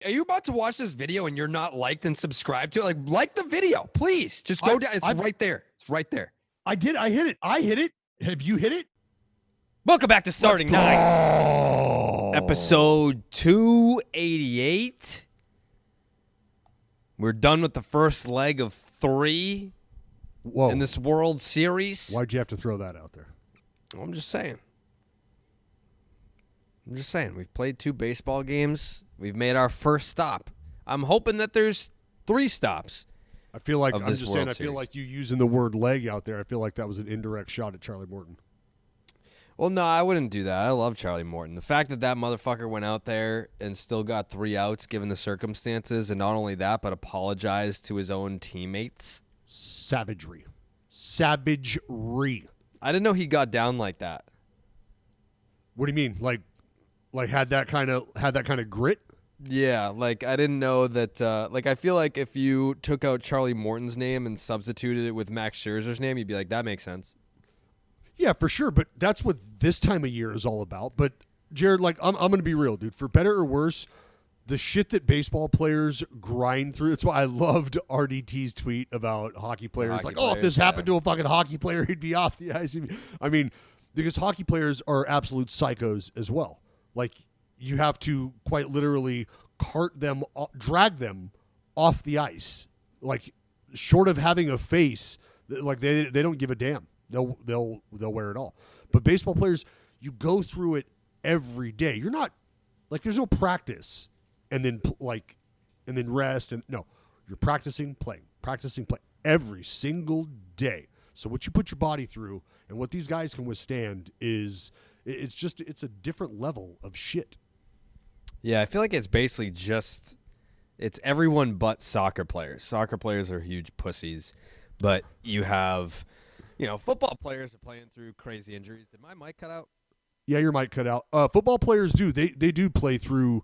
Are you about to watch this video and you're not liked and subscribed to it? Like the video, please. Just go down. It's right there. It's right there. I did. I hit it. I hit it. Have you hit it? Welcome back to Starting Nine. Episode 288. We're done with the first leg of 3 in this World Series. Why'd you have to throw that out there? I'm just saying. We've played 2 baseball games. We've made our first stop. I'm hoping that there's 3 stops. I feel like I feel like you using the word leg out there. I feel like that was an indirect shot at Charlie Morton. Well, no, I wouldn't do that. I love Charlie Morton. The fact that motherfucker went out there and still got 3 outs given the circumstances, and not only that, but apologized to his own teammates. Savagery. I didn't know he got down like that. What do you mean? Like had that kind of grit? Yeah, like I didn't know that. I feel like if you took out Charlie Morton's name and substituted it with Max Scherzer's name, you'd be like, that makes sense. Yeah, for sure. But that's what this time of year is all about. But Jared, I'm going to be real, dude. For better or worse, the shit that baseball players grind through. That's why I loved RDT's tweet about hockey players. If this happened to a fucking hockey player, he'd be off the ice. I mean, because hockey players are absolute psychos as well. Like, you have to quite literally drag them off the ice. Like, short of having a face, like they don't give a damn. They'll wear it all. But baseball players, you go through it every day. You're not like there's no practice and then rest and no. You're practicing, playing every single day. So what you put your body through and what these guys can withstand is it's a different level of shit. Yeah, I feel like it's basically it's everyone but soccer players. Soccer players are huge pussies, but you have, football players are playing through crazy injuries. Did my mic cut out? Yeah, your mic cut out. Football players do. They do play through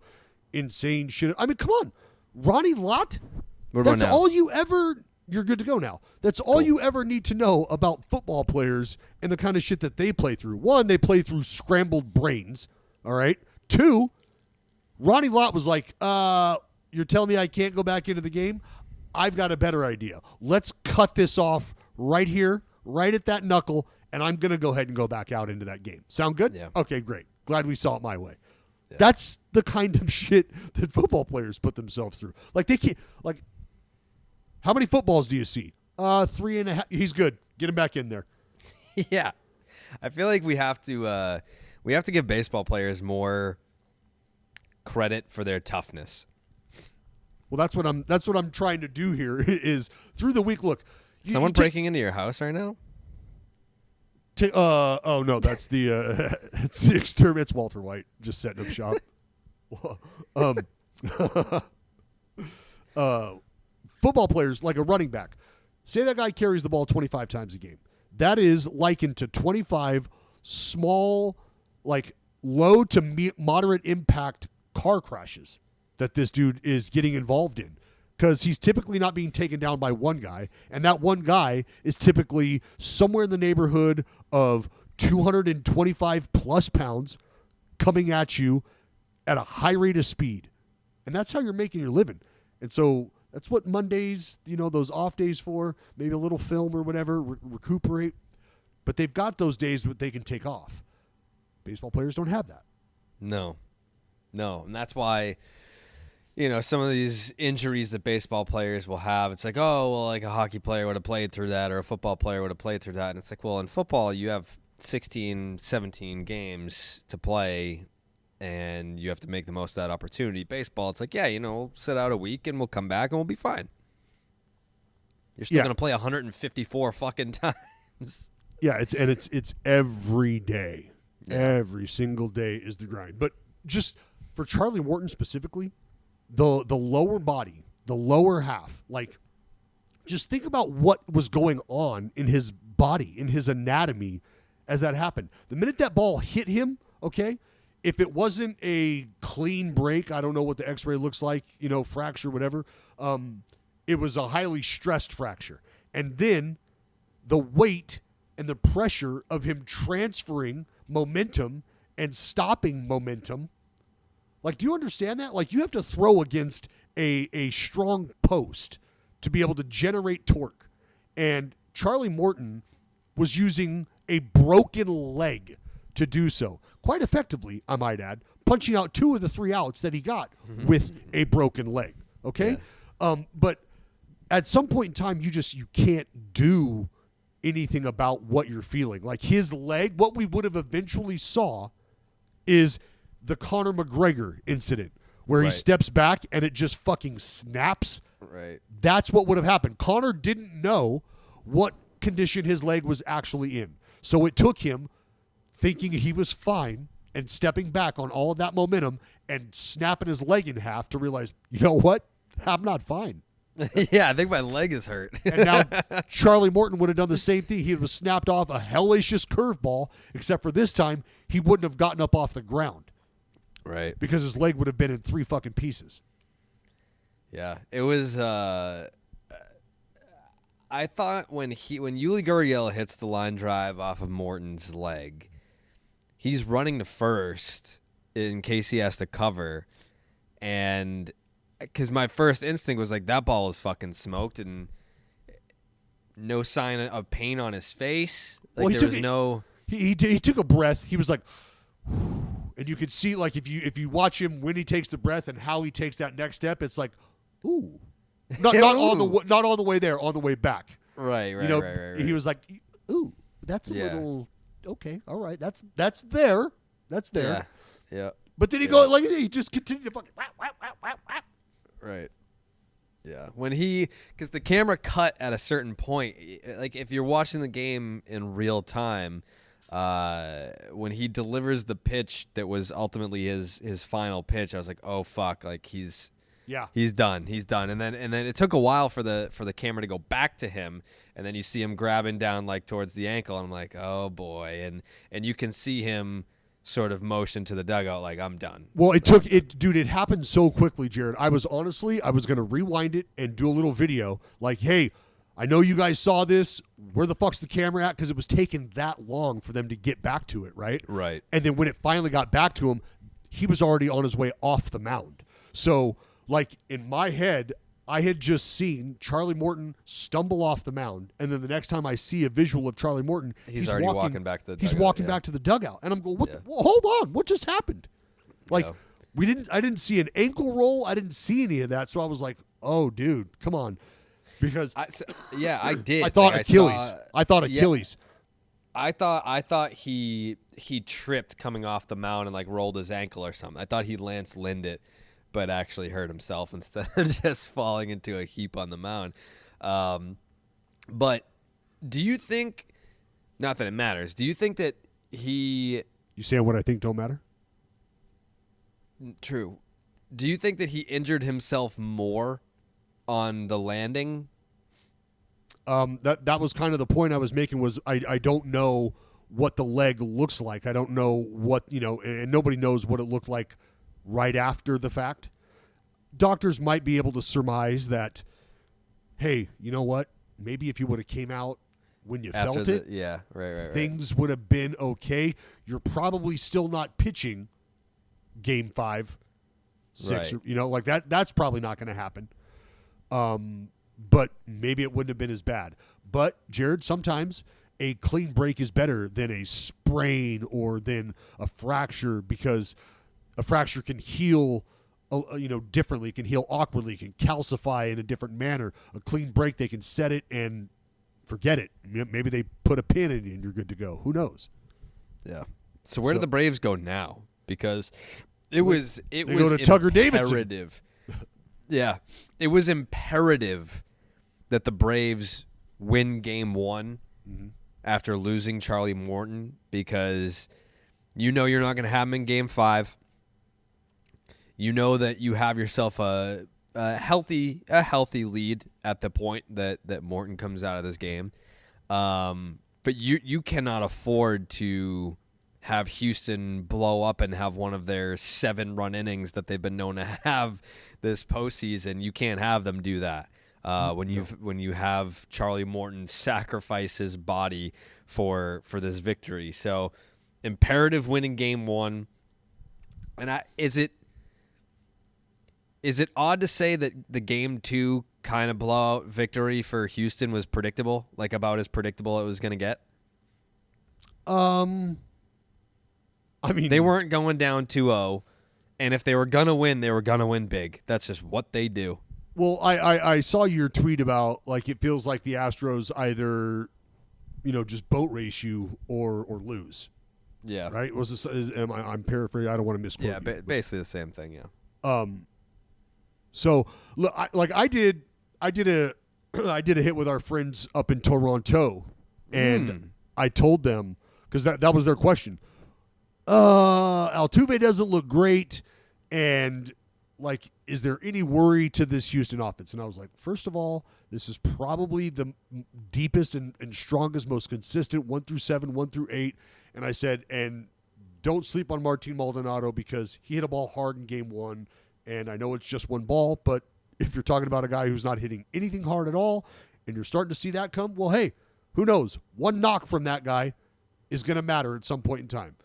insane shit. I mean, come on. Ronnie Lott? That's all you ever... You're good to go now. That's all you ever need to know about football players and the kind of shit that they play through. 1, they play through scrambled brains. All right? 2, Ronnie Lott was like, you're telling me I can't go back into the game? I've got a better idea. Let's cut this off right here, right at that knuckle, and I'm going to go ahead and go back out into that game. Sound good? Yeah. Okay, great. Glad we saw it my way. Yeah. That's the kind of shit that football players put themselves through. Like, they can't... Like, how many footballs do you see? 3.5. He's good. Get him back in there. Yeah. I feel like we have to give baseball players more credit for their toughness. Well, that's what I'm trying to do here is through the week. Look, someone breaking into your house right now? Oh no, that's the it's the exterminator. It's Walter White just setting up shop. Football players, like a running back, say that guy carries the ball 25 times a game. That is likened to 25 small, like low to moderate impact car crashes that this dude is getting involved in, because he's typically not being taken down by one guy, and that one guy is typically somewhere in the neighborhood of 225 plus pounds coming at you at a high rate of speed. And that's how you're making your living. And so that's what Mondays, those off days for, maybe a little film or whatever, recuperate. But they've got those days that they can take off. Baseball players don't have that. No. And that's why, some of these injuries that baseball players will have, it's like, oh, well, like a hockey player would have played through that, or a football player would have played through that. And it's like, well, in football, you have 16, 17 games to play, and you have to make the most of that opportunity. Baseball, it's like, yeah, we'll sit out a week and we'll come back and we'll be fine. You're still going to play 154 fucking times. Yeah, it's every day. Yeah. Every single day is the grind. But just for Charlie Morton specifically, the lower body, the lower half, like, just think about what was going on in his body, in his anatomy as that happened. The minute that ball hit him, okay, if it wasn't a clean break, I don't know what the x-ray looks like, fracture, whatever, it was a highly stressed fracture. And then the weight and the pressure of him transferring momentum and stopping momentum, Like, do you understand that? Like, you have to throw against a strong post to be able to generate torque. And Charlie Morton was using a broken leg to do so. Quite effectively, I might add, punching out 2 of the 3 outs that he got with a broken leg. Okay? Yeah. But at some point in time, you can't do anything about what you're feeling. Like his leg, what we would have eventually saw is the Conor McGregor incident where he steps back and it just fucking snaps. Right. That's what would have happened. Conor didn't know what condition his leg was actually in. So it took him thinking he was fine and stepping back on all of that momentum and snapping his leg in half to realize, you know what? I'm not fine. Yeah, I think my leg is hurt. And now Charlie Morton would have done the same thing. He was snapped off a hellacious curveball, except for this time he wouldn't have gotten up off the ground. Right. Because his leg would have been in 3 fucking pieces. Yeah. It was I thought when Yuli Gurriel hits the line drive off of Morton's leg, he's running to first in case he has to cover. And because my first instinct was like, that ball is fucking smoked and no sign of pain on his face. Like, well, there was no... He took a breath. He was like... And you could see, like, if you watch him when he takes the breath and how he takes that next step, it's like, ooh. Not on the way there, on the way back. Right. He was like, ooh, that's a little... Okay, all right. That's there. That's there. Yeah. But then he just continued to fucking... Right. Yeah. Because the camera cut at a certain point. Like, if you're watching the game in real time, when he delivers the pitch that was ultimately his final pitch, I was like, oh fuck, like he's done. And then it took a while for the camera to go back to him, and then you see him grabbing down like towards the ankle, and I'm like, oh boy, and you can see him sort of motion to the dugout like, I'm done. Well, it happened so quickly, Jared. I was going to rewind it and do a little video like, hey, I know you guys saw this. Where the fuck's the camera at? Because it was taking that long for them to get back to it, right? Right. And then when it finally got back to him, he was already on his way off the mound. So, like, in my head, I had just seen Charlie Morton stumble off the mound, and then the next time I see a visual of Charlie Morton, he's already walking back to the dugout. He's walking back to the dugout, and I'm going, well, hold on, what just happened? Like, I didn't see an ankle roll, I didn't see any of that, so I was like, oh, dude, come on, because I did. I thought Achilles. I thought Achilles. I thought he tripped coming off the mound and like rolled his ankle or something. I thought he Lance Linned it, but actually hurt himself instead of just falling into a heap on the mound. But do you think, not that it matters, do you think that he... You saying what I think don't matter? True. Do you think that he injured himself more on the landing? That was kind of the point I was making was I don't know what the leg looks like. I don't know what, and nobody knows what it looked like right after the fact. Doctors might be able to surmise that, hey, you know what? Maybe if you would have came out when you felt it, right. things would have been okay. You're probably still not pitching game 5, 6, right. Like that. That's probably not going to happen. But maybe it wouldn't have been as bad. But Jared, sometimes a clean break is better than a sprain or than a fracture, because a fracture can heal, differently. It can heal awkwardly. It can calcify in a different manner. A clean break, they can set it and forget it. Maybe they put a pin in it and you're good to go. Who knows? Yeah. So where do the Braves go now? Because it was go to Tucker Davidson. Yeah, it was imperative that the Braves win Game 1 after losing Charlie Morton, because you're not going to have him in Game 5. You know that you have yourself a healthy lead at the point that Morton comes out of this game, but you cannot afford to have Houston blow up and have one of their 7-run innings that they've been known to have this postseason. You can't have them do that when you have Charlie Morton sacrifice his body for this victory. So imperative win in Game 1. And is it Is it odd to say that the Game 2 kind of blowout victory for Houston was predictable, like about as predictable it was going to get? I mean, They weren't going down 2-0, and if they were going to win, they were going to win big. That's just what they do. Well, I saw your tweet about, like, it feels like the Astros either, just boat race you or lose. Yeah. Right? I'm paraphrasing. I don't want to misquote. Yeah, basically the same thing, yeah. So look, I did a hit with our friends up in Toronto, and I told them, because that was their question. Altuve doesn't look great, and like, is there any worry to this Houston offense? And I was like, first of all, this is probably the deepest and strongest, most consistent 1-7, 1-8. And I said, and don't sleep on Martin Maldonado, because he hit a ball hard in Game 1. And I know it's just one ball, but if you're talking about a guy who's not hitting anything hard at all, and you're starting to see that come, well, hey, who knows? One knock from that guy is going to matter at some point in time.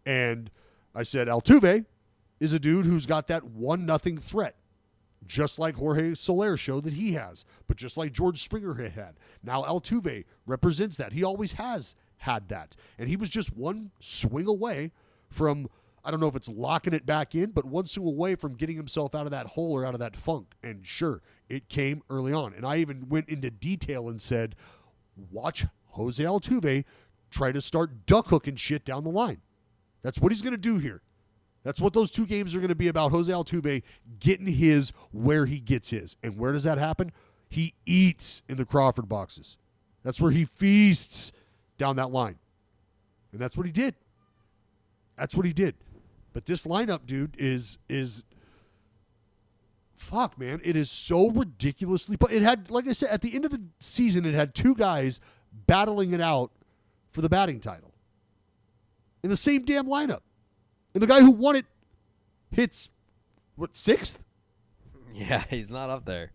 And I said, Altuve is a dude who's got that 1-0 threat, just like Jorge Soler showed that he has, but just like George Springer had. Now Altuve represents that. He always has had that. And he was just one swing away from, I don't know if it's locking it back in, but one swing away from getting himself out of that hole or out of that funk. And sure, it came early on. And I even went into detail and said, watch Jose Altuve try to start duck hooking shit down the line. That's what he's going to do here. That's what those two games are going to be about. Jose Altuve getting his where he gets his. And where does that happen? He eats in the Crawford boxes. That's where he feasts down that line. And that's what he did. That's what he did. But this lineup, dude, is fuck, man. It is so ridiculously. But it had, like I said, at the end of the season, it had two guys battling it out for the batting title in the same damn lineup. And the guy who won it hits, what, 6th? Yeah, he's not up there.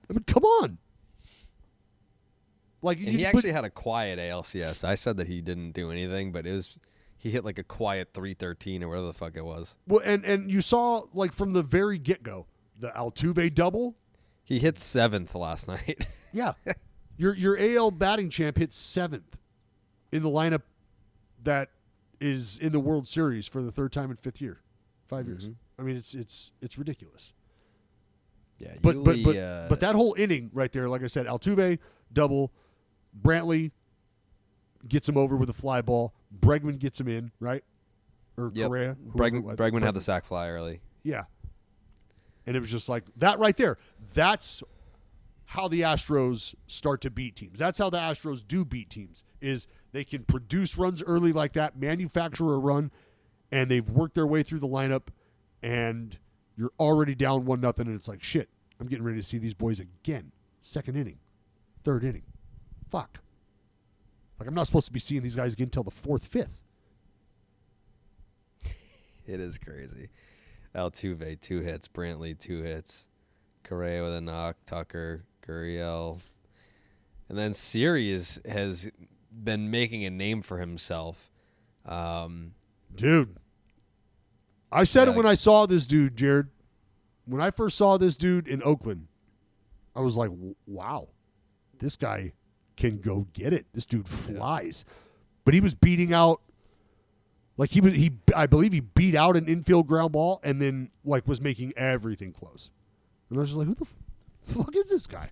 I mean, come on. Like, and he actually had a quiet ALCS. I said that he didn't do anything, but he hit like a quiet 313 or whatever the fuck it was. Well, and you saw, like, from the very get-go, the Altuve double. He hit 7th last night. Yeah. Your AL batting champ hit 7th in the lineup that is in the World Series for the 3rd time in 5th year. 5 years. I mean, it's ridiculous. Yeah, but that whole inning right there, like I said, Altuve double, Brantley gets him over with a fly ball, Bregman gets him in, right? Or Correa. Bregman had the sac fly early. Yeah. And it was just like that right there. That's how the Astros start to beat teams. That's how the Astros do beat teams, is they can produce runs early like that, manufacture a run, and they've worked their way through the lineup, and you're already down 1-0, and it's like, shit, I'm getting ready to see these boys again. 2nd inning, 3rd inning. Fuck. Like, I'm not supposed to be seeing these guys again until the 4th, 5th. It is crazy. Altuve, 2 hits. Brantley, 2 hits. Correa with a knock. Tucker, Gurriel. And then Sirius has been making a name for himself. Dude. I said it when I saw this dude, Jared. When I first saw this dude in Oakland, I was like, wow, this guy can go get it. This dude flies. But he was beating out, like I believe he beat out an infield ground ball and then like was making everything close. And I was just like, who the fuck is this guy?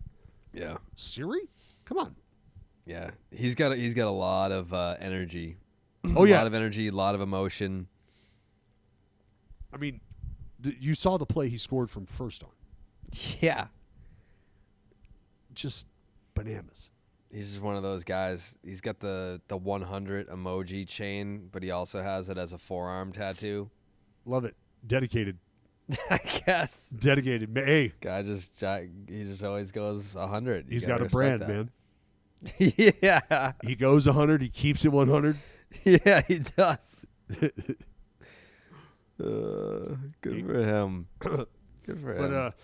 Yeah. Siri? Come on. Yeah. He's got a lot of energy. Oh, yeah. A lot of energy, a lot of emotion. I mean, you saw the play he scored from first on. Yeah. Just bananas. He's just one of those guys. He's got the 100 emoji chain, but he also has it as a forearm tattoo. Love it. Dedicated. I guess. Dedicated. Hey. Guy he just always goes 100. He's got a brand, man. Yeah. He goes 100. He keeps it 100. Yeah, he does. Good for him. Good for him. But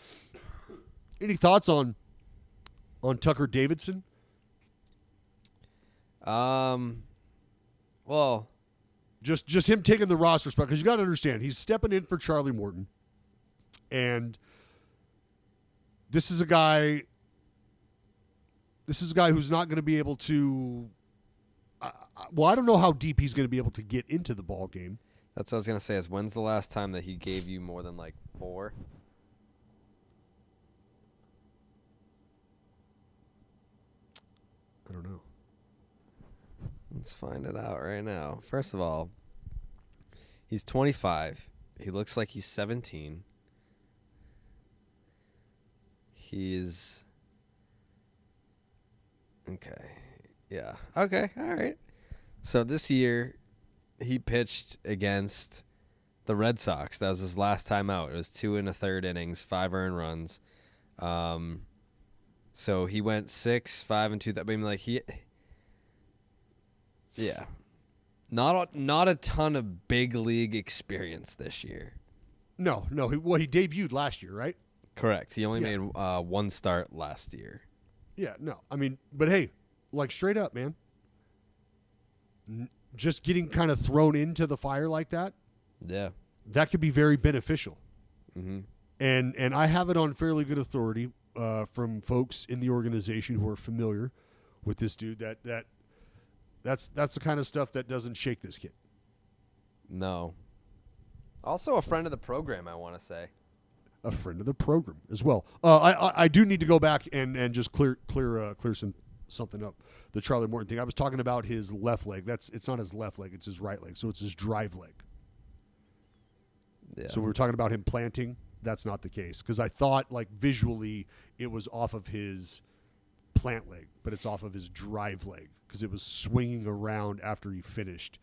any thoughts on Tucker Davidson? Well, just him taking the roster spot, because you got to understand he's stepping in for Charlie Morton, and this is a guy who's not going to be able to I don't know how deep he's going to be able to get into the ball game. That's what I was going to say is when's the last time that he gave you more than like 4? I don't know. Let's find it out right now. First of all, he's 25. He looks like he's 17. He's okay. Yeah. Okay. All right. So this year, he pitched against the Red Sox. That was his last time out. It was 2 1/3 innings, 5 earned runs. So he went 6, 5, and 2. I mean, like yeah, not a ton of big league experience this year. No. He debuted last year, right? Correct. He only made 1 start last year. Yeah. No. I mean, but hey, like straight up, man. Just getting kind of thrown into the fire like that. Yeah. That could be very beneficial. Mm-hmm. And I have it on fairly good authority from folks in the organization who are familiar with this dude that's the kind of stuff that doesn't shake this kid. No. Also a friend of the program, I want to say. A friend of the program as well. I do need to go back and just clear something up. The Charlie Morton thing. I was talking about his left leg. It's not his left leg, it's his right leg. So it's his drive leg. Yeah. So we were talking about him planting. That's not the case because I thought like visually it was off of his plant leg, but it's off of his drive leg because it was swinging around after he finished,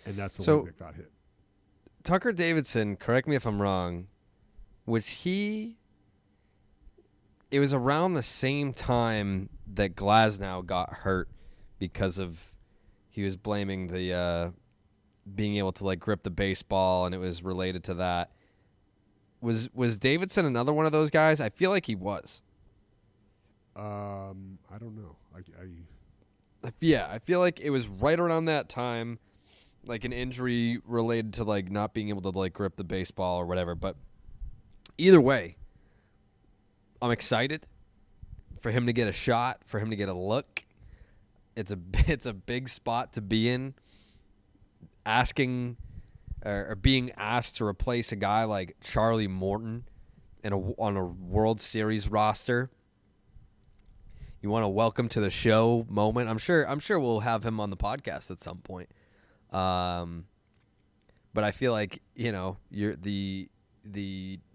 and that's the leg that got hit. Tucker Davidson, correct me if I'm wrong, it was around the same time that Glasnow got hurt because of he was blaming the being able to like grip the baseball, and it was related to that. Was Davidson another one of those guys? I feel like he was. I don't know. I feel like it was right around that time, like an injury related to like not being able to like grip the baseball or whatever. But either way, I'm excited for him to get a shot, for him to get a look. It's a big spot to be in. Asking or being asked to replace a guy like Charlie Morton on a World Series roster. You want a welcome to the show moment. I'm sure we'll have him on the podcast at some point. But I feel like, you're the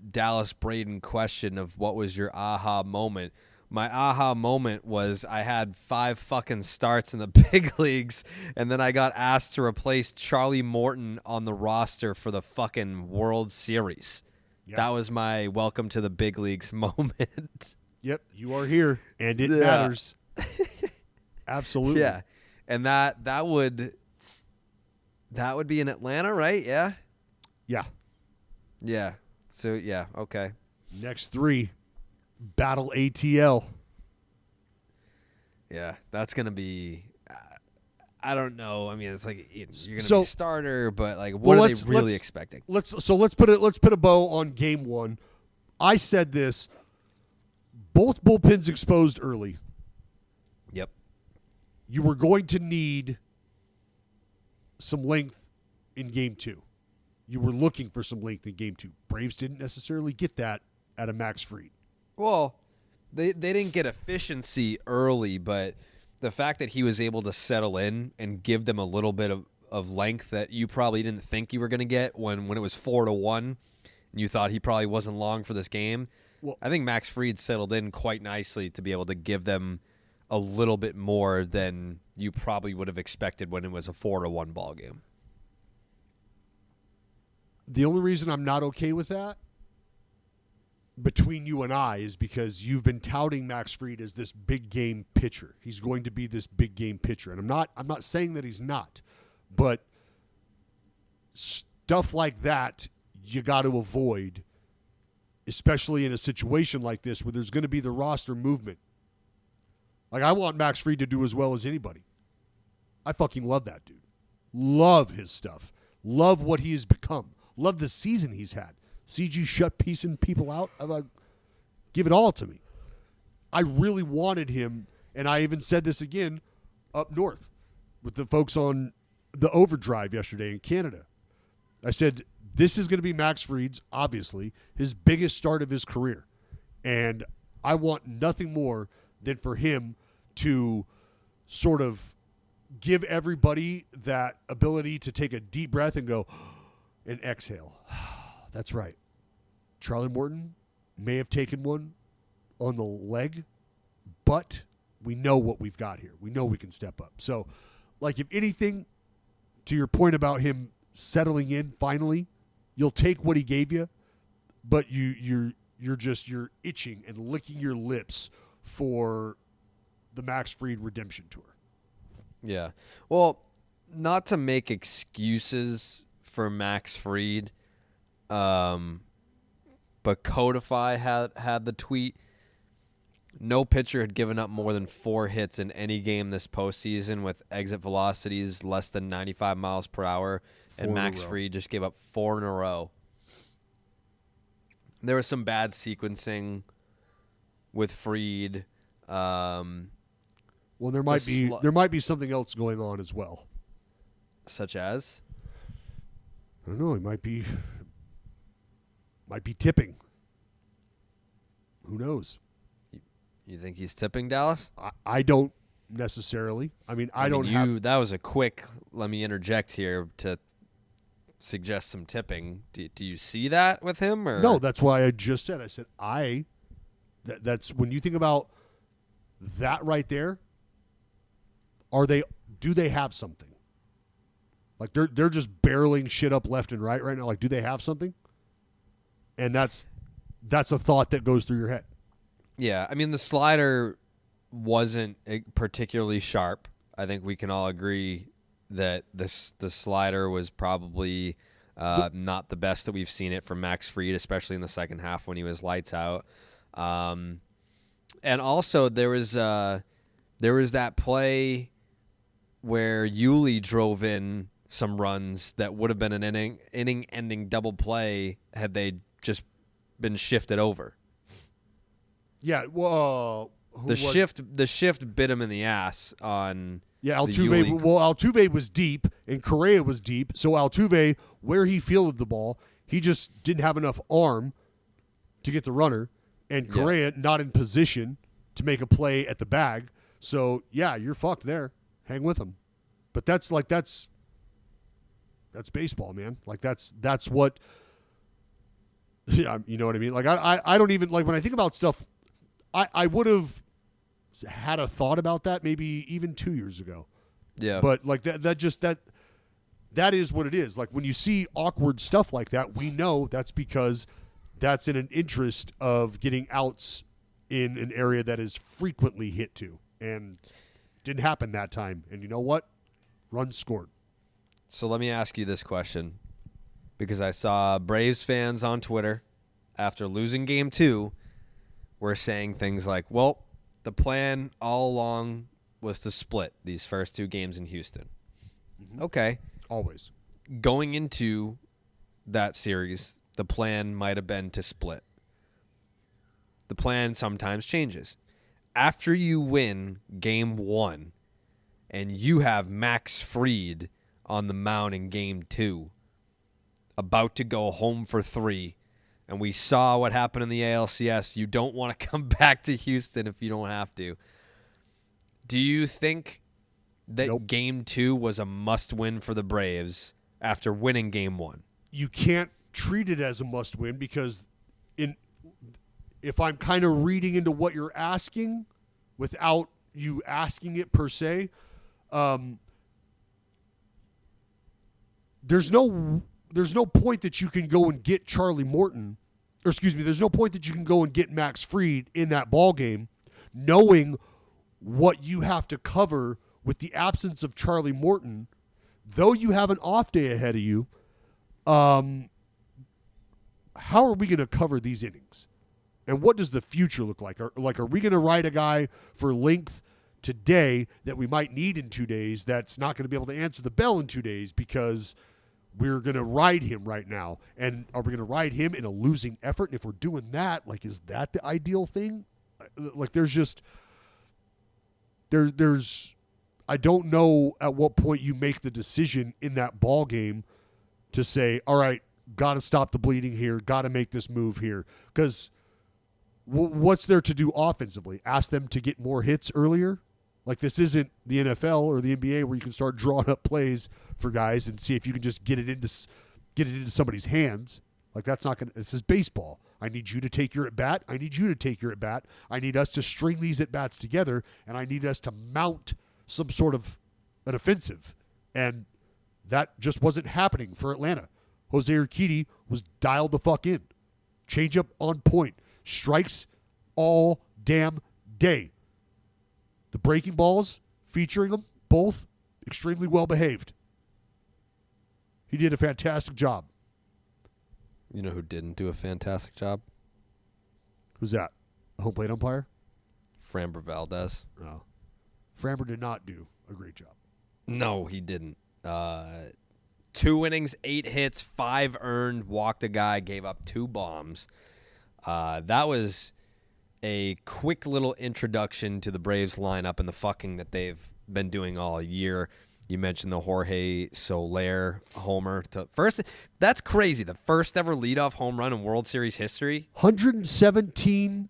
Dallas Braden question of what was your aha moment. My aha moment was I had 5 fucking starts in the big leagues, and then I got asked to replace Charlie Morton on the roster for the fucking World Series. Yep. That was my welcome to the big leagues moment. Yep, you are here, and it matters. Absolutely. Yeah, and that would be in Atlanta, right? Yeah. Yeah. Yeah. So yeah, okay. Next 3. Battle ATL. Yeah, that's gonna be. I don't know. I mean, it's like you're gonna be starter, but like, what are they really expecting? Let's put a bow on game 1. I said this. Both bullpens exposed early. Yep. You were going to need some length in game 2. You were looking for some length in game 2. Braves didn't necessarily get that out of Max Fried. Well, they didn't get efficiency early, but the fact that he was able to settle in and give them a little bit of length that you probably didn't think you were going to get when it was 4-1 and you thought he probably wasn't long for this game. Well, I think Max Fried settled in quite nicely to be able to give them a little bit more than you probably would have expected when it was a 4-1 ball game. The only reason I'm not okay with that between you and I is because you've been touting Max Fried as this big game pitcher. He's going to be this big game pitcher. And I'm not saying that he's not, but stuff like that you got to avoid, especially in a situation like this where there's going to be the roster movement. Like, I want Max Fried to do as well as anybody. I fucking love that dude. Love his stuff. Love what he has become. Love the season he's had. CG shut piecing people out. I'm like, Give it all to me. I really wanted him, and I even said this again up north with the folks on the Overdrive yesterday in Canada. I said, this is going to be Max Fried's, obviously, his biggest start of his career. And I want nothing more than for him to sort of give everybody that ability to take a deep breath and go and exhale. That's right. Charlie Morton may have taken one on the leg, but we know what we've got here. We know we can step up. So, like, if anything, to your point about him settling in finally, you'll take what he gave you, but you're itching and licking your lips for the Max Fried redemption tour. Yeah. Well, not to make excuses for Max Fried, but Codify had the tweet. No pitcher had given up more than 4 hits in any game this postseason with exit velocities less than 95 miles per hour, and Max Fried just gave up 4 in a row. There was some bad sequencing with Fried. Well, there might be something else going on as well. Such as? I don't know. He might be tipping. Who knows? You think he's tipping, Dallas? I don't necessarily. I mean, That was a quick, let me interject here to suggest some tipping. Do you see that with him? Or? No, that's why I just said. I said, that's when you think about that right there, do they have something? Like they're just barreling shit up left and right now. Like, do they have something? And that's a thought that goes through your head. Yeah, I mean, the slider wasn't particularly sharp. I think we can all agree that the slider was probably not the best that we've seen it from Max Fried, especially in the second half when he was lights out. And also there was that play where Yuli drove in some runs that would have been an inning-ending double play had they just been shifted over. Yeah, well, the shift bit him in the ass on. Yeah, Altuve. Well, Altuve was deep and Correa was deep. So Altuve, where he fielded the ball, he just didn't have enough arm to get the runner, and Correa not in position to make a play at the bag. So yeah, you're fucked there. Hang with him. But that's baseball, man. Like that's what. Yeah, you know what I mean. Like I don't even like when I think about stuff. I would have had a thought about that maybe even 2 years ago. Yeah. But like that is what it is. Like when you see awkward stuff like that, we know that's because that's in an interest of getting outs in an area that is frequently hit to. And didn't happen that time. And you know what? Runs scored. So let me ask you this question, because I saw Braves fans on Twitter after losing Game 2 were saying things like, well, the plan all along was to split these first 2 games in Houston. Mm-hmm. Okay. Always. Going into that series, the plan might have been to split. The plan sometimes changes. After you win Game 1 and you have Max Fried on the mound in Game 2, about to go home for 3, and we saw what happened in the ALCS. You don't want to come back to Houston if you don't have to. Do you think that Game 2 was a must-win for the Braves after winning Game 1? You can't treat it as a must-win because if I'm kind of reading into what you're asking without you asking it per se, there's no point that you can go and get Charlie Morton, or excuse me, there's no point that you can go and get Max Fried in that ball game, knowing what you have to cover with the absence of Charlie Morton, though you have an off day ahead of you. How are we going to cover these innings? And what does the future look like? Are we going to ride a guy for length today that we might need in 2 days that's not going to be able to answer the bell in 2 days because we're going to ride him right now. And are we going to ride him in a losing effort? And if we're doing that, like, is that the ideal thing? Like, there's I don't know at what point you make the decision in that ball game to say, all right, got to stop the bleeding here, got to make this move here. Because what's there to do offensively? Ask them to get more hits earlier? Like, this isn't the NFL or the NBA where you can start drawing up plays for guys and see if you can just get it into somebody's hands. Like, that's not going to – this is baseball. I need you to take your at-bat. I need you to take your at-bat. I need us to string these at-bats together, and I need us to mount some sort of an offensive. And that just wasn't happening for Atlanta. Jose Urquidy was dialed the fuck in. Changeup on point. Strikes all damn day. The breaking balls, featuring them, both extremely well behaved. He did a fantastic job. You know who didn't do a fantastic job? Who's that? A home plate umpire? Framber Valdez. No. Framber did not do a great job. No, he didn't. 2 innings, 8 hits, 5 earned, walked a guy, gave up 2 bombs. That was a quick little introduction to the Braves lineup and the fucking that they've been doing all year. You mentioned the Jorge Soler homer. That's crazy. The first ever leadoff home run in World Series history. 117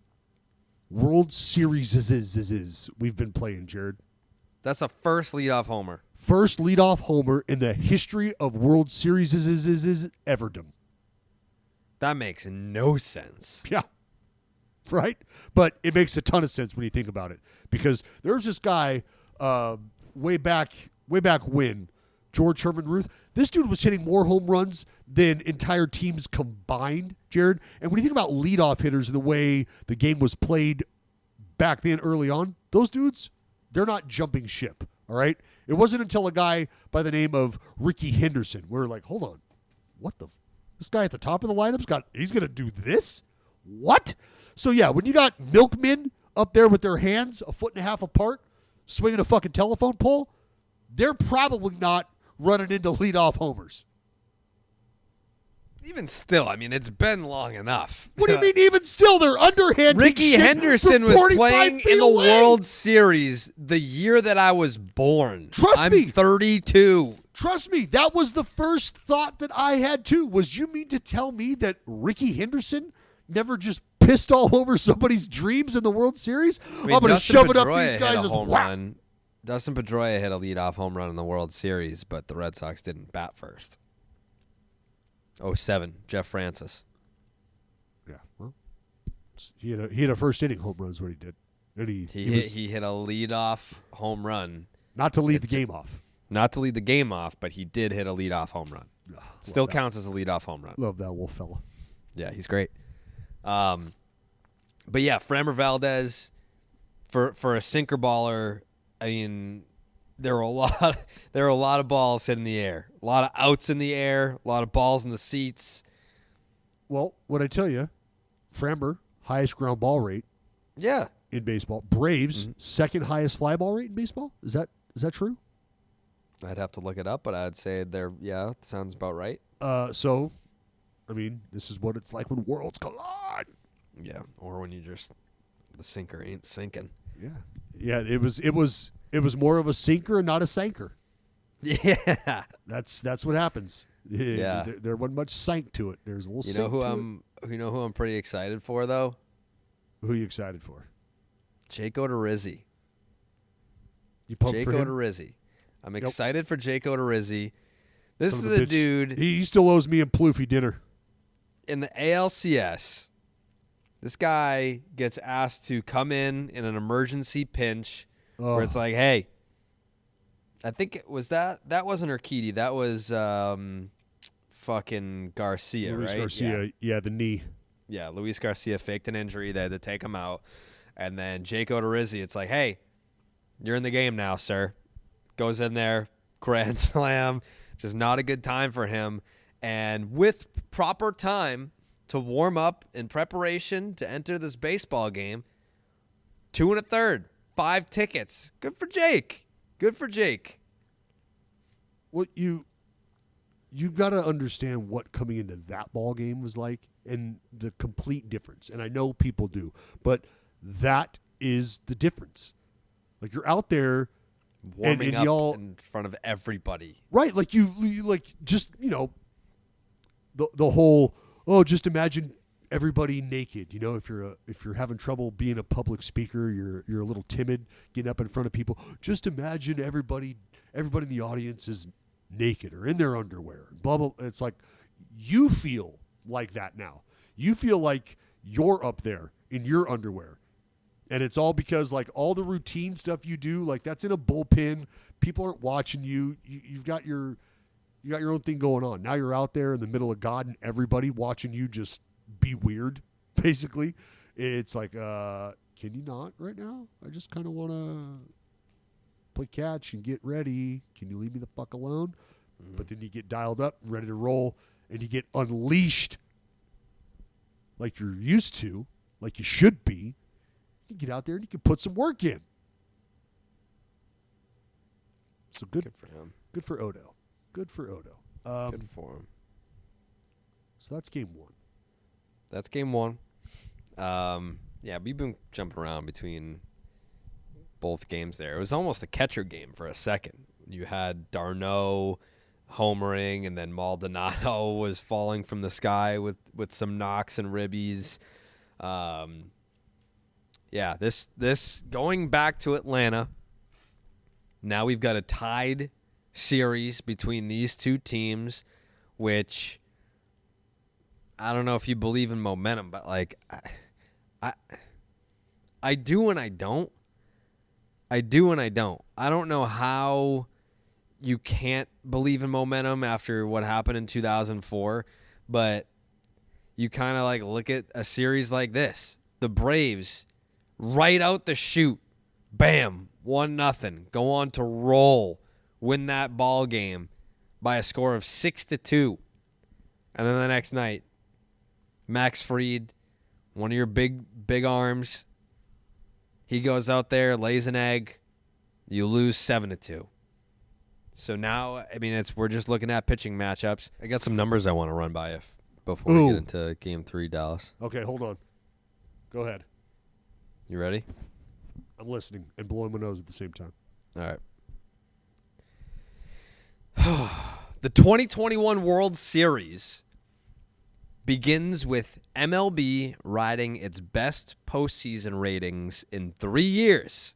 World Series we've been playing, Jared. That's the first leadoff homer. First leadoff homer in the history of World Series everdom. That makes no sense. Yeah. Right? But it makes a ton of sense when you think about it. Because there was this guy way back when, George Herman Ruth. This dude was hitting more home runs than entire teams combined, Jared. And when you think about leadoff hitters and the way the game was played back then early on, those dudes, they're not jumping ship, all right? It wasn't until a guy by the name of Ricky Henderson, we're like, hold on, this guy at the top of the lineup's he's going to do this? What? So, yeah, when you got milkmen up there with their hands 1.5 feet apart, swinging a fucking telephone pole, they're probably not running into leadoff homers. Even still, I mean, it's been long enough. What do you mean even still? They're underhanded. Ricky Henderson was playing in the World Series the year that I was born. Trust me. I'm 32. Trust me, that was the first thought that I had too. Was you mean to tell me that Ricky Henderson never just pissed all over somebody's dreams in the World Series? I mean, I'm going to shove it up these guys' home run. Dustin Pedroia hit a leadoff home run in the World Series, but the Red Sox didn't bat first. 07, Jeff Francis. Yeah, well, he hit a first inning home run is what he did. And he hit a leadoff home run. Not to lead the game off. Not to lead the game off, but he did hit a leadoff home run. Still counts as a leadoff home run. Love that little fella. Yeah, he's great. But yeah, Framber Valdez for a sinker baller. I mean, there were a lot of balls hit in the air, a lot of outs in the air, a lot of balls in the seats. Well, what I tell you, Framber, highest ground ball rate. Yeah. In baseball. Braves, second highest fly ball rate in baseball. Is that true? I'd have to look it up, but I'd say sounds about right. So, I mean, this is what it's like when worlds collide. Yeah, or when the sinker ain't sinking. Yeah. Yeah, it was more of a sinker and not a sanker. Yeah. That's what happens. Yeah. There wasn't much sank to it. There's a little You know who I'm pretty excited for though? Who are you excited for? Jake Odorizzi. You pumped Jake for him? Odorizzi. I'm excited for Jake Odorizzi. This Son is of a a bitch. dude He still owes me and Plouffe dinner. in the ALCS. This guy gets asked to come in an emergency pinch where it's like, hey, I think it was that wasn't Urquidy. That was fucking Garcia, Luis right? Garcia, yeah, the knee. Yeah, Luis Garcia faked an injury. They had to take him out. And then Jake Odorizzi, it's like, hey, you're in the game now, sir. Goes in there, grand slam. Just not a good time for him. And with proper time to warm up in preparation to enter this baseball game, 2 1/3, 5 tickets. Good for Jake. Good for Jake. Well, you you've got to understand what coming into that ball game was like and the complete difference. And I know people do, but that is the difference. Like you're out there warming and up y'all, in front of everybody. right? Like you like just the whole just imagine everybody naked. If you're having trouble being a public speaker, you're a little timid getting up in front of people. Just imagine everybody in the audience is naked or in their underwear. Blah blah. It's like you feel like that now. You feel like you're up there in your underwear. And it's all because like all the routine stuff you do, like that's in a bullpen. People aren't watching you. You got your own thing going on. Now you're out there in the middle of God and everybody watching you just be weird. Basically, it's like, can you not right now? I just kind of want to play catch and get ready. Can you leave me the fuck alone? Mm-hmm. But then you get dialed up, ready to roll, and you get unleashed like you're used to, like you should be. You get out there and you can put some work in. So good for him. Good for Odo. Good for Odo. Good for him. So that's game one. That's game one. Yeah, we've been jumping around between both games there. It was almost a catcher game for a second. You had Darno homering, and then Maldonado was falling from the sky with some knocks and ribbies. Yeah, this going back to Atlanta. Now we've got a tied series between these two teams, which I don't know if you believe in momentum, but like I do and I don't. I do and I don't. I don't know how you can't believe in momentum after what happened in 2004, but you kind of like look at a series like this. The Braves right out the chute, bam, 1-0. Go on to roll, win that ball game by a score of 6-2. And then the next night, Max Fried, one of your big arms, he goes out there, lays an egg, you lose 7-2. So now, I mean, we're just looking at pitching matchups. I got some numbers I want to run by before we get into Game 3, Dallas. Okay, hold on. Go ahead. You ready? I'm listening and blowing my nose at the same time. All right. The 2021 World Series begins with MLB riding its best postseason ratings in 3 years.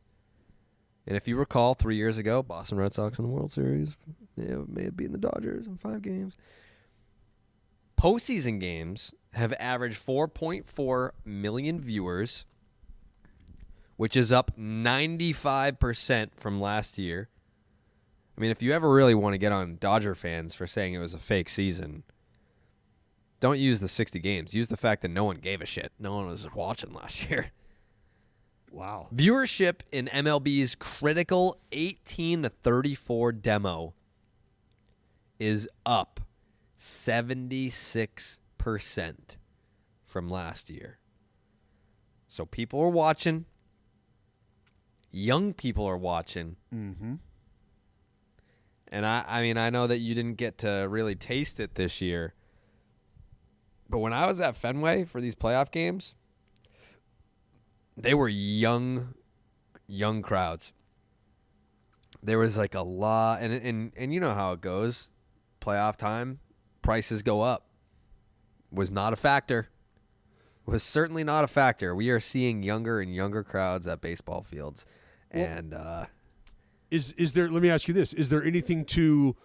And if you recall, 3 years ago, Boston Red Sox in the World Series may have beaten the Dodgers in 5 games. Postseason games have averaged 4.4 million viewers, which is up 95% from last year. I mean, if you ever really want to get on Dodger fans for saying it was a fake season, don't use the 60 games. Use the fact that no one gave a shit. No one was watching last year. Wow. Viewership in MLB's critical 18 to 34 demo is up 76% from last year. So people are watching. Young people are watching. Mm-hmm. And I mean, I know that you didn't get to really taste it this year. But when I was at Fenway for these playoff games, they were young crowds. There was like a lot, and you know how it goes. Playoff time, prices go up. Was not a factor. Was certainly not a factor. We are seeing younger and younger crowds at baseball fields. Well, and is there, let me ask you this, is there anything to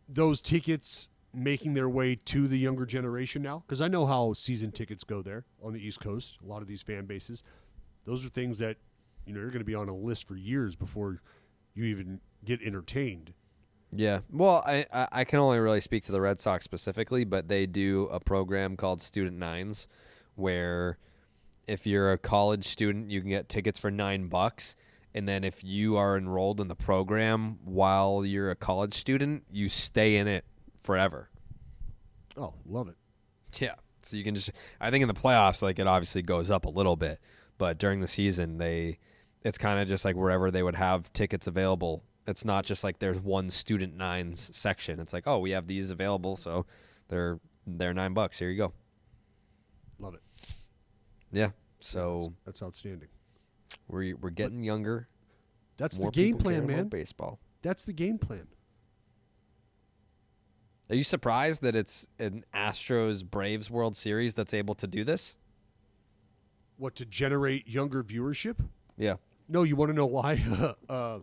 those tickets making their way to the younger generation now? Because I know how season tickets go there on the East Coast, a lot of these fan bases. Those are things that, you're going to be on a list for years before you even get entertained. Yeah. Well, I can only really speak to the Red Sox specifically, but they do a program called Student Nines where if you're a college student, you can get tickets for $9. And then if you are enrolled in the program while you're a college student, you stay in it forever. Oh, love it. Yeah. So you can just, I think in the playoffs, like it obviously goes up a little bit, but during the season, it's kind of just like wherever they would have tickets available It's not just like there's one student nines section. It's like, oh, we have these available, so they're $9. Here you go. Love it. Yeah. So yeah, that's outstanding. We're getting younger. That's More the game people plan, care about man. Baseball. That's the game plan. Are you surprised that it's an Astros Braves World Series that's able to do this? What, to generate younger viewership? Yeah. No, you want to know why?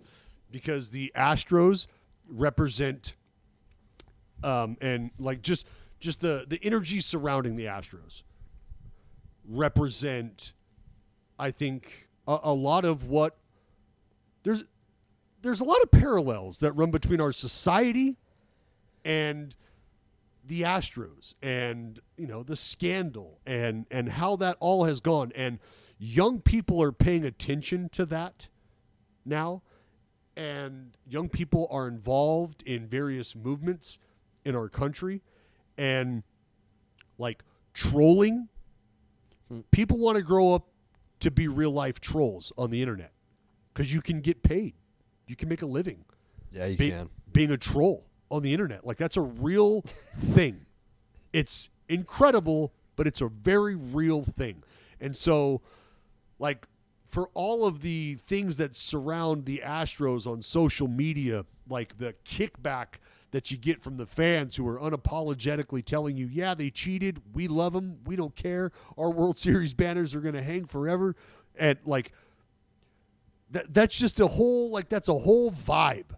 Because the Astros represent, and like just the energy surrounding the Astros represent, I think, a lot of what there's a lot of parallels that run between our society and the Astros, and the scandal and how that all has gone, and young people are paying attention to that now, and young people are involved in various movements in our country, and like trolling. People want to grow up to be real life trolls on the internet because you can get paid, you can make a living. Yeah, you can. Being a troll on the internet. Like, that's a real thing. It's incredible, but it's a very real thing. And so, like, for all of the things that surround the Astros on social media, like the kickback that you get from the fans who are unapologetically telling you, yeah, they cheated, we love them, we don't care, our World Series banners are going to hang forever. And, like, that's just a whole, like, that's a whole vibe.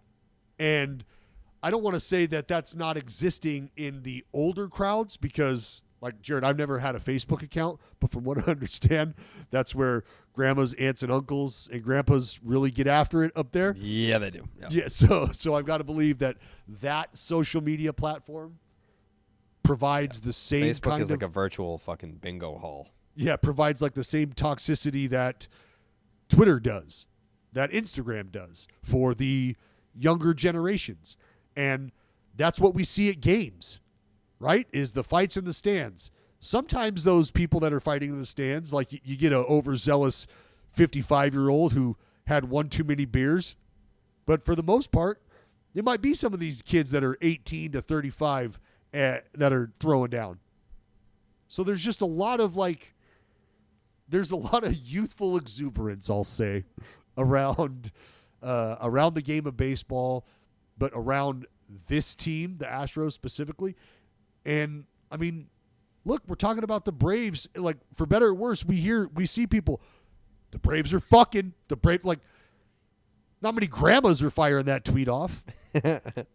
And I don't want to say that that's not existing in the older crowds because, like, Jared, I've never had a Facebook account, but from what I understand, that's where grandmas, aunts, and uncles and grandpas really get after it up there. Yeah, they do. Yeah, so I've got to believe that social media platform provides the same Facebook kind is of, like a virtual fucking bingo hall. Yeah, provides like the same toxicity that Twitter does, that Instagram does for the younger generations. And that's what we see at games, right? Is the fights in the stands. Sometimes those people that are fighting in the stands, like you get an overzealous 55-year-old who had one too many beers. But for the most part, it might be some of these kids that are 18 to 35 that are throwing down. So there's just a lot of there's a lot of youthful exuberance, I'll say, around the game of baseball, but around this team, the Astros specifically. And I mean, look, we're talking about the Braves. Like, for better or worse, we see people, the Braves are fucking, like, not many grandmas are firing that tweet off. But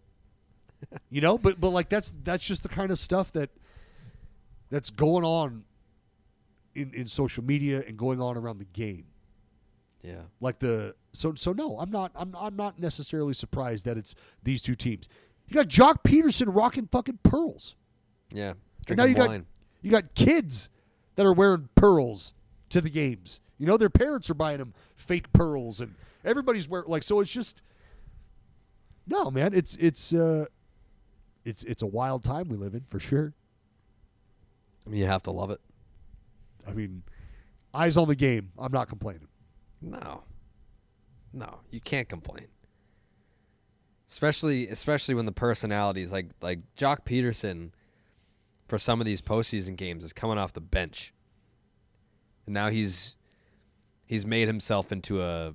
like that's just the kind of stuff that's going on in social media and going on around the game. Yeah. Like so no, I'm not necessarily surprised that it's these two teams. You got Jock Peterson rocking fucking pearls. Yeah. And now you got kids that are wearing pearls to the games. Their parents are buying them fake pearls, and everybody's wearing, like, so it's just, no, man, it's a wild time we live in, for sure. I mean, you have to love it. I mean, eyes on the game. I'm not complaining. No, you can't complain. Especially when the personalities like Jock Peterson for some of these postseason games is coming off the bench, and now he's made himself into a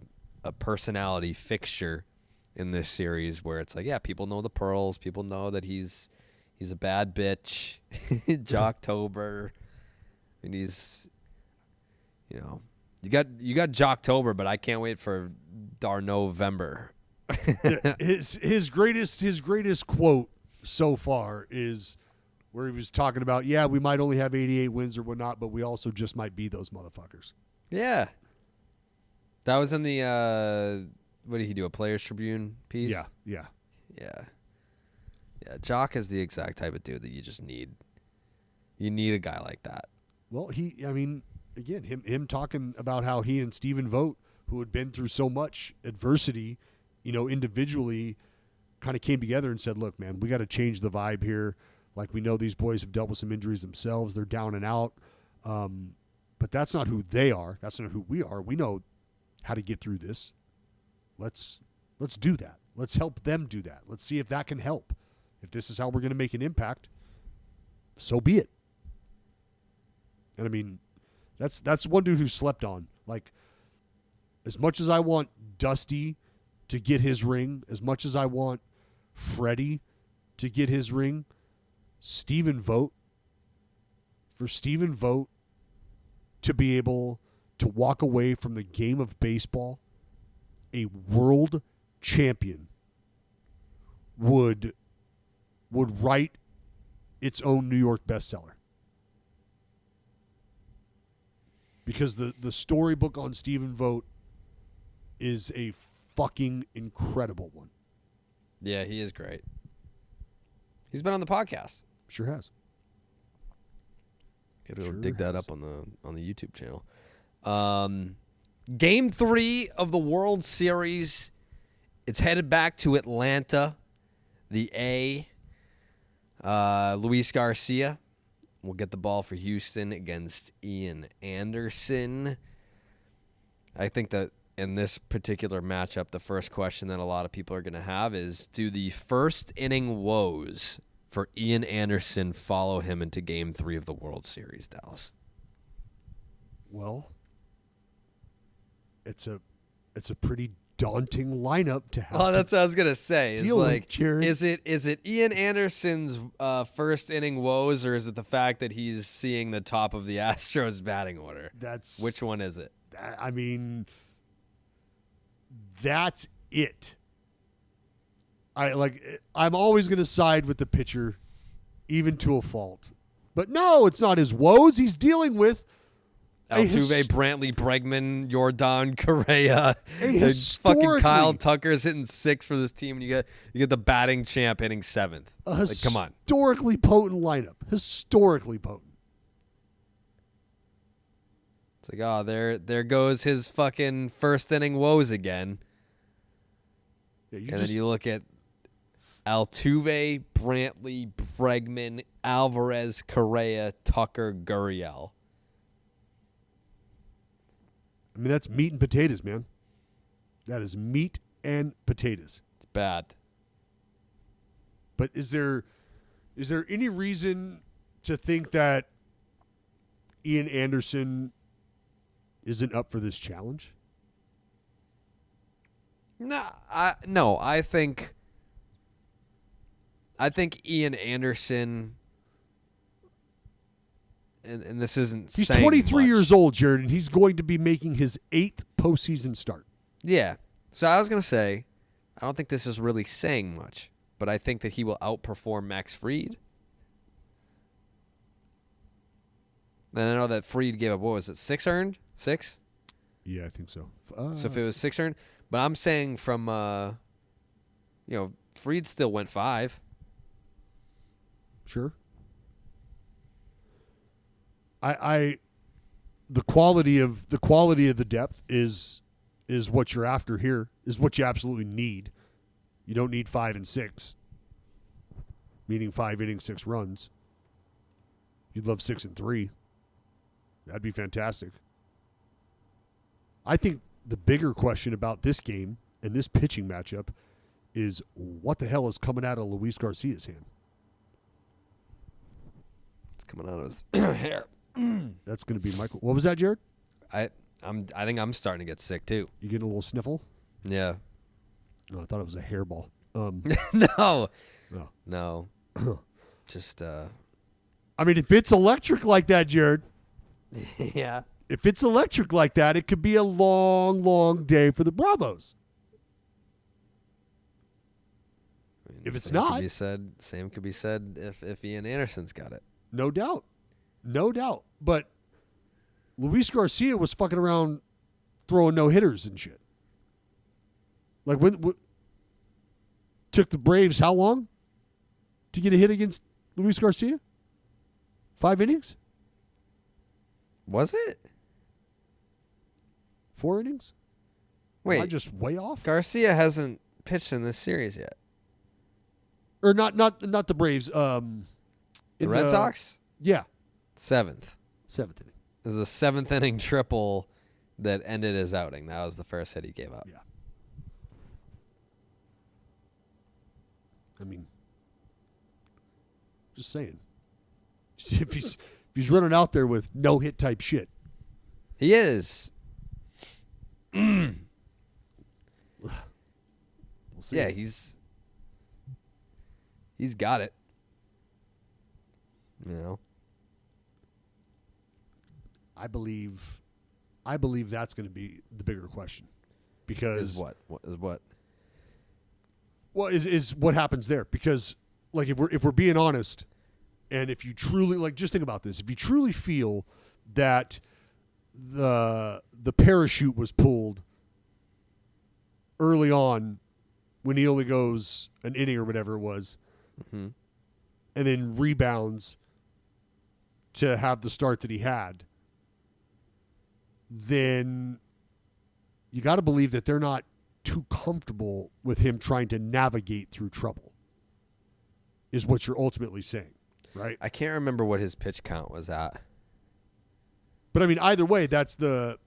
personality fixture in this series where it's like, yeah, people know the pearls, people know that he's a bad bitch, Jocktober, and he's, you got Jocktober, but I can't wait for Darnovember. his greatest quote so far is where he was talking about, yeah, we might only have 88 wins or whatnot, but we also just might be those motherfuckers. Yeah. That was in the what did he do? A Players Tribune piece? Yeah. Jock is the exact type of dude that you just need. You need a guy like that. Well, again, him talking about how he and Stephen Vogt, who had been through so much adversity, individually, kind of came together and said, look, man, we got to change the vibe here. Like, we know these boys have dealt with some injuries themselves. They're down and out. But that's not who they are. That's not who we are. We know how to get through this. Let's Let's do that. Let's help them do that. Let's see if that can help. If this is how we're going to make an impact, so be it. And I mean, that's one dude who slept on. Like, as much as I want Dusty to get his ring, as much as I want Freddie to get his ring, Stephen Vogt to be able to walk away from the game of baseball, a world champion would write its own New York bestseller. Because the storybook on Stephen Vogt is a fucking incredible one. Yeah, he is great. He's been on the podcast. Sure has. Gotta go dig that up on the YouTube channel. Game 3 of the World Series. It's headed back to Atlanta. The A. Luis Garcia will get the ball for Houston against Ian Anderson. I think that in this particular matchup, the first question that a lot of people are going to have is, do the first inning woes for Ian Anderson follow him into Game 3 of the World Series, Dallas? Well, it's a pretty daunting lineup to have. Oh, that's what I was gonna say. It's like, Jared. is it Ian Anderson's first inning woes, or is it the fact that he's seeing the top of the Astros batting order? Which one is it? I mean, that's it. I'm always gonna side with the pitcher, even to a fault. But no, it's not his woes. He's dealing with Altuve, Brantley, Bregman, Yordan, Correa, historically, fucking Kyle Tucker's hitting 6 for this team, and you get the batting champ hitting 7th. Like, come on, historically potent lineup. Historically potent. It's like, oh, there goes his fucking first inning woes again. Yeah, then you look at Altuve, Brantley, Bregman, Alvarez, Correa, Tucker, Gurriel. I mean, that's meat and potatoes, man. That is meat and potatoes. It's bad. But is there any reason to think that Ian Anderson isn't up for this challenge? No, I think Ian Anderson, and this isn't he's saying 23 much. years old, Jared, and he's going to be making his 8th postseason start. Yeah. So I was going to say, I don't think this is really saying much, but I think that he will outperform Max Fried. And I know that Fried gave up, what was it, 6 earned? 6? Yeah, I think so. So if it was 6 earned, but I'm saying from, Fried still went 5. Sure. The quality of the depth is what you're after here, is what you absolutely need. You don't need 5 and 6, meaning 5 innings, 6 runs. You'd love 6 and 3. That'd be fantastic. I think the bigger question about this game and this pitching matchup is, what the hell is coming out of Luis Garcia's hand? It's coming out of his hair. That's going to be Michael. What was that, Jared? I think I'm starting to get sick too. You getting a little sniffle? Yeah. No, I thought it was a hairball. No. Just I mean, if it's electric like that, Jared. yeah. If it's electric like that, it could be a long, long day for the Bravos. I mean, If it's not, same could be said if Ian Anderson's got it. No doubt. But Luis Garcia was fucking around throwing no-hitters and shit. Like, when took the Braves how long to get a hit against Luis Garcia? 5 innings? Was it? 4 innings? Wait. Am I just way off? Garcia hasn't pitched in this series yet. Or not the Braves. The Red Sox? Yeah. 7th. 7th inning. It was a 7th inning triple that ended his outing. That was the first hit he gave up. Yeah. I mean, just saying. See, if he's running out there with no hit type shit, he is. we'll see. Yeah, he's got it. You know, I believe that's going to be the bigger question, because is what? Well, is what happens there, because like if we're being honest, and if you truly like, just think about this, if you truly feel that the parachute was pulled early on when he only goes an inning or whatever it was, mm-hmm. and then rebounds to have the start that he had, then you got to believe that they're not too comfortable with him trying to navigate through trouble, is what you're ultimately saying, right? I can't remember what his pitch count was at. But I mean, either way, that's the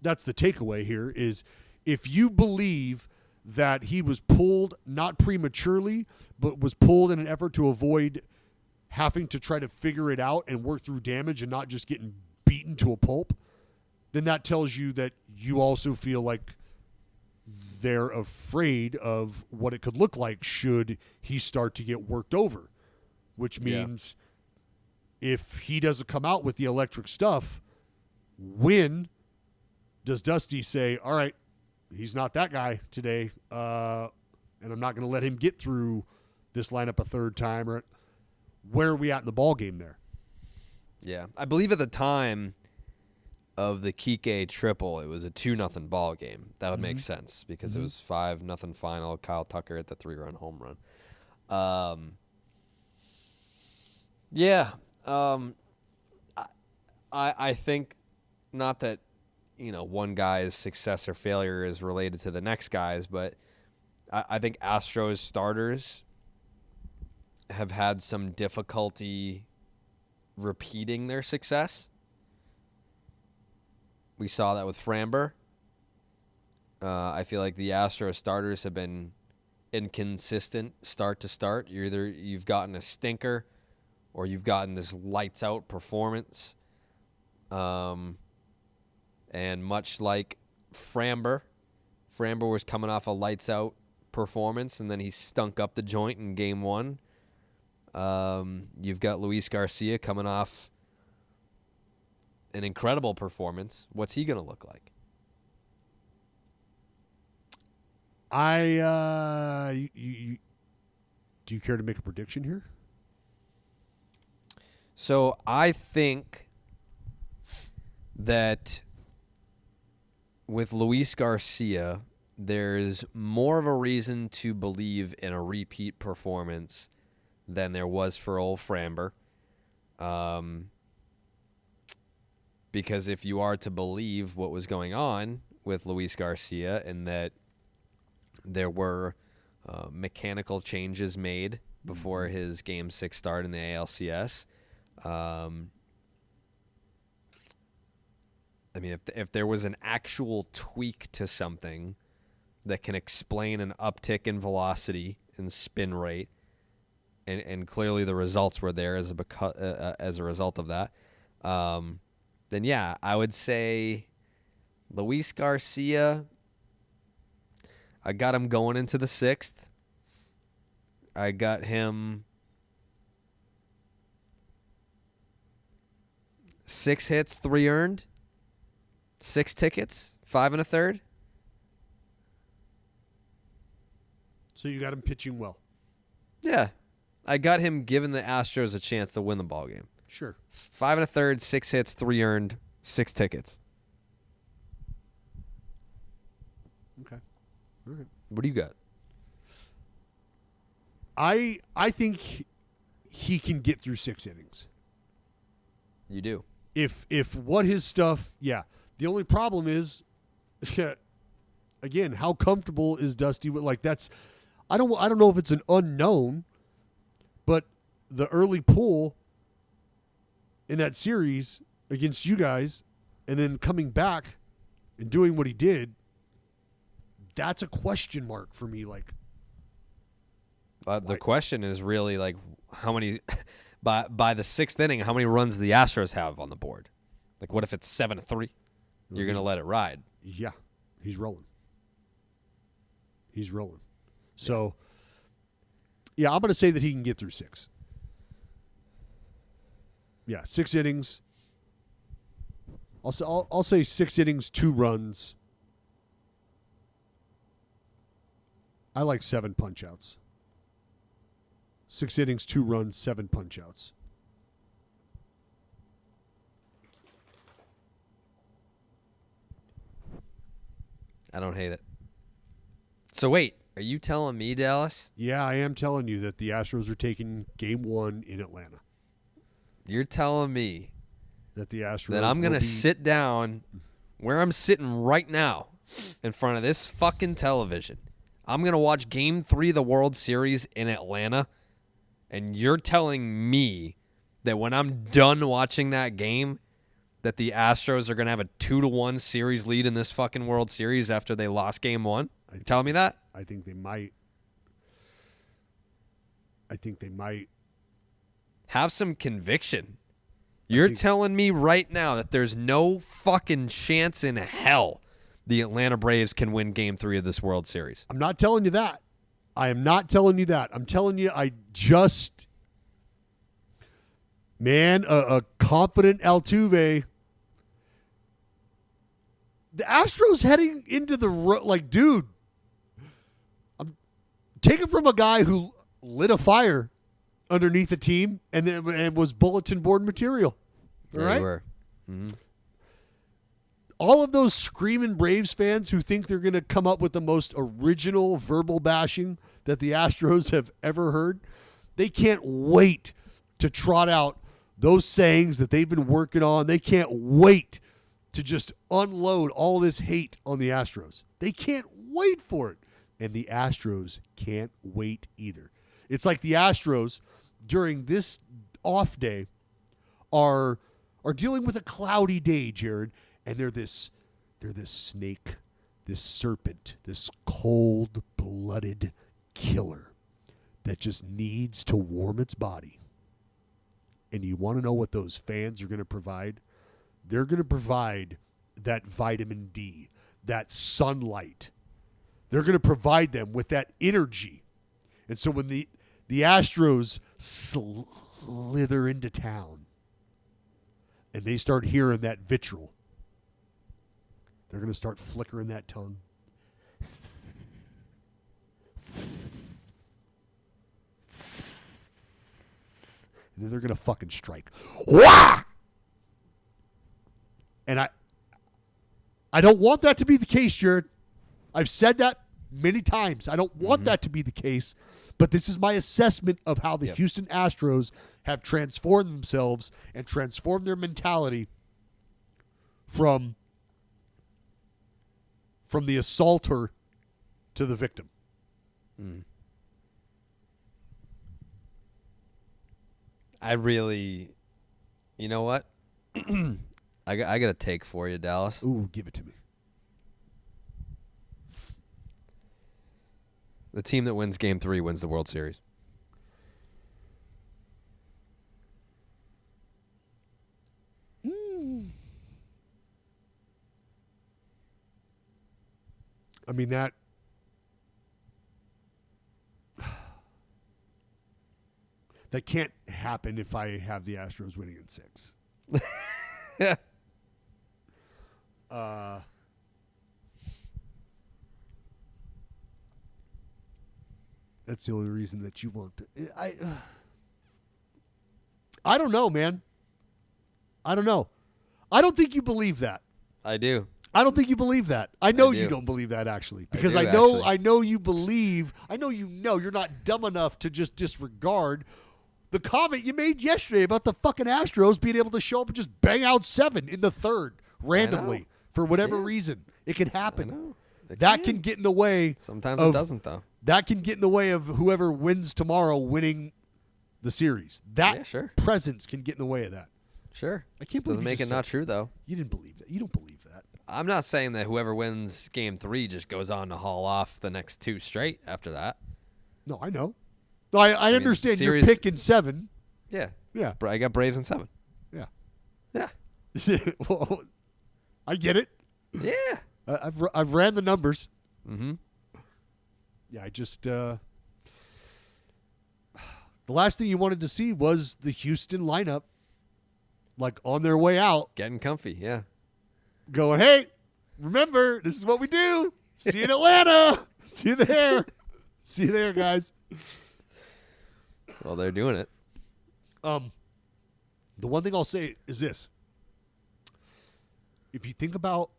takeaway here, is if you believe that he was pulled not prematurely, but was pulled in an effort to avoid having to try to figure it out and work through damage and not just getting beaten to a pulp, then that tells you that you also feel like they're afraid of what it could look like should he start to get worked over, which means if he doesn't come out with the electric stuff, when does Dusty say, all right, he's not that guy today, and I'm not going to let him get through this lineup a third time? Or where are we at in the ball game there? Yeah, I believe at the time of the Kike triple, it was a 2-0 ball game. That would make sense because it was 5-0 final. Kyle Tucker at the 3-run home run. I think not that one guy's success or failure is related to the next guy's, but I think Astros starters have had some difficulty repeating their success. We saw that with Framber. I feel like the Astros starters have been inconsistent start to start. You've gotten a stinker or you've gotten this lights out performance. And much like Framber was coming off a lights out performance and then he stunk up the joint in game one. You've got Luis Garcia coming off an incredible performance. What's he going to look like? Do you care to make a prediction here? So I think that with Luis Garcia, there's more of a reason to believe in a repeat performance than there was for old Framber. Because if you are to believe what was going on with Luis Garcia and that there were mechanical changes made before his Game 6 start in the ALCS, I mean, if there was an actual tweak to something that can explain an uptick in velocity and spin rate, and clearly the results were there as a result of that, then yeah, I would say Luis Garcia, I got him going into the 6th. I got him 6 hits, 3 earned, 6 tickets, 5 1/3. So you got him pitching well. Yeah. I got him giving the Astros a chance to win the ball game. Sure. 5 1/3, 6 hits, 3 earned, 6 tickets. Okay. All right. What do you got? I think he can get through 6 innings. You do. If what his stuff, yeah. The only problem is, again, how comfortable is Dusty with, like, that's, I don't know if it's an unknown, but the early pull in that series against you guys and then coming back and doing what he did, that's a question mark for me. Like, The question is really like how many by the 6th inning, how many runs do the Astros have on the board? Like, what if it's 7-3? You're gonna let it ride? Yeah, he's rolling. He's rolling. So, yeah, I'm gonna say that he can get through 6. Yeah, 6 innings. I'll say 6 innings, 2 runs. I like 7 punch-outs. 6 innings, 2 runs, 7 punch-outs. I don't hate it. So wait, are you telling me, Dallas? Yeah, I am telling you that the Astros are taking Game 1 in Atlanta. You're telling me That the Astros that I'm going to will be- sit down where I'm sitting right now in front of this fucking television. I'm going to watch Game 3 of the World Series in Atlanta, and you're telling me that when I'm done watching that game, that the Astros are going to have a 2-1 series lead in this fucking World Series after they lost Game 1? You telling me that? I think they might. Have some conviction. You're telling me right now that there's no fucking chance in hell the Atlanta Braves can win Game 3 of this World Series. I'm not telling you that. I am not telling you that. I'm telling you a confident Altuve. The Astros heading into the dude. I'm taking from a guy who lit a fire underneath the team and was bulletin board material. All right? You were. Mm-hmm. All of those screaming Braves fans who think they're going to come up with the most original verbal bashing that the Astros have ever heard, they can't wait to trot out those sayings that they've been working on. They can't wait to just unload all this hate on the Astros. They can't wait for it. And the Astros can't wait either. It's like the Astros during this off day are dealing with a cloudy day, Jared, and they're this snake, this serpent, this cold-blooded killer that just needs to warm its body. And you want to know what those fans are going to provide? They're going to provide that vitamin D, that sunlight. They're going to provide them with that energy. And so when the Astros slither into town and they start hearing that vitriol, they're going to start flickering that tongue. And then they're going to fucking strike. Wah! And I don't want that to be the case, Jared. I've said that many times. I don't want that to be the case. But this is my assessment of how the Houston Astros have transformed themselves and transformed their mentality from the assaulter to the victim. I really, you know what? I got a take for you, Dallas. Ooh, give it to me. The team that wins Game 3 wins the World Series. I mean, that can't happen if I have the Astros winning in 6. That's the only reason that you want to. I don't know, man. I don't know. I don't think you believe that. I do. I don't think you believe that. I know I do. you don't believe that, actually, because I I do, know actually. I know you believe. I know you're not dumb enough to just disregard the comment you made yesterday about the fucking Astros being able to show up and just bang out 7 in the 3rd randomly for whatever reason. It can happen. That can get in the way. Sometimes it doesn't, though. That can get in the way of whoever wins tomorrow winning the series. That presence can get in the way of that. Sure. I can't believe Doesn't you make just it not said true, though. You didn't believe that. You don't believe that. I'm not saying that whoever wins Game 3 just goes on to haul off the next 2 straight after that. No, I know. I understand series, you're picking 7. Yeah. Yeah. I got Braves in 7. Yeah. Yeah. Well, I get it. Yeah. I've ran the numbers. Mm-hmm. Yeah, I just the last thing you wanted to see was the Houston lineup, like on their way out, Getting comfy. Yeah. going, "Hey, remember this is what we do. See you in Atlanta. See you there. See you there, guys." Well, they're doing it. The one thing I'll say is this: if you think about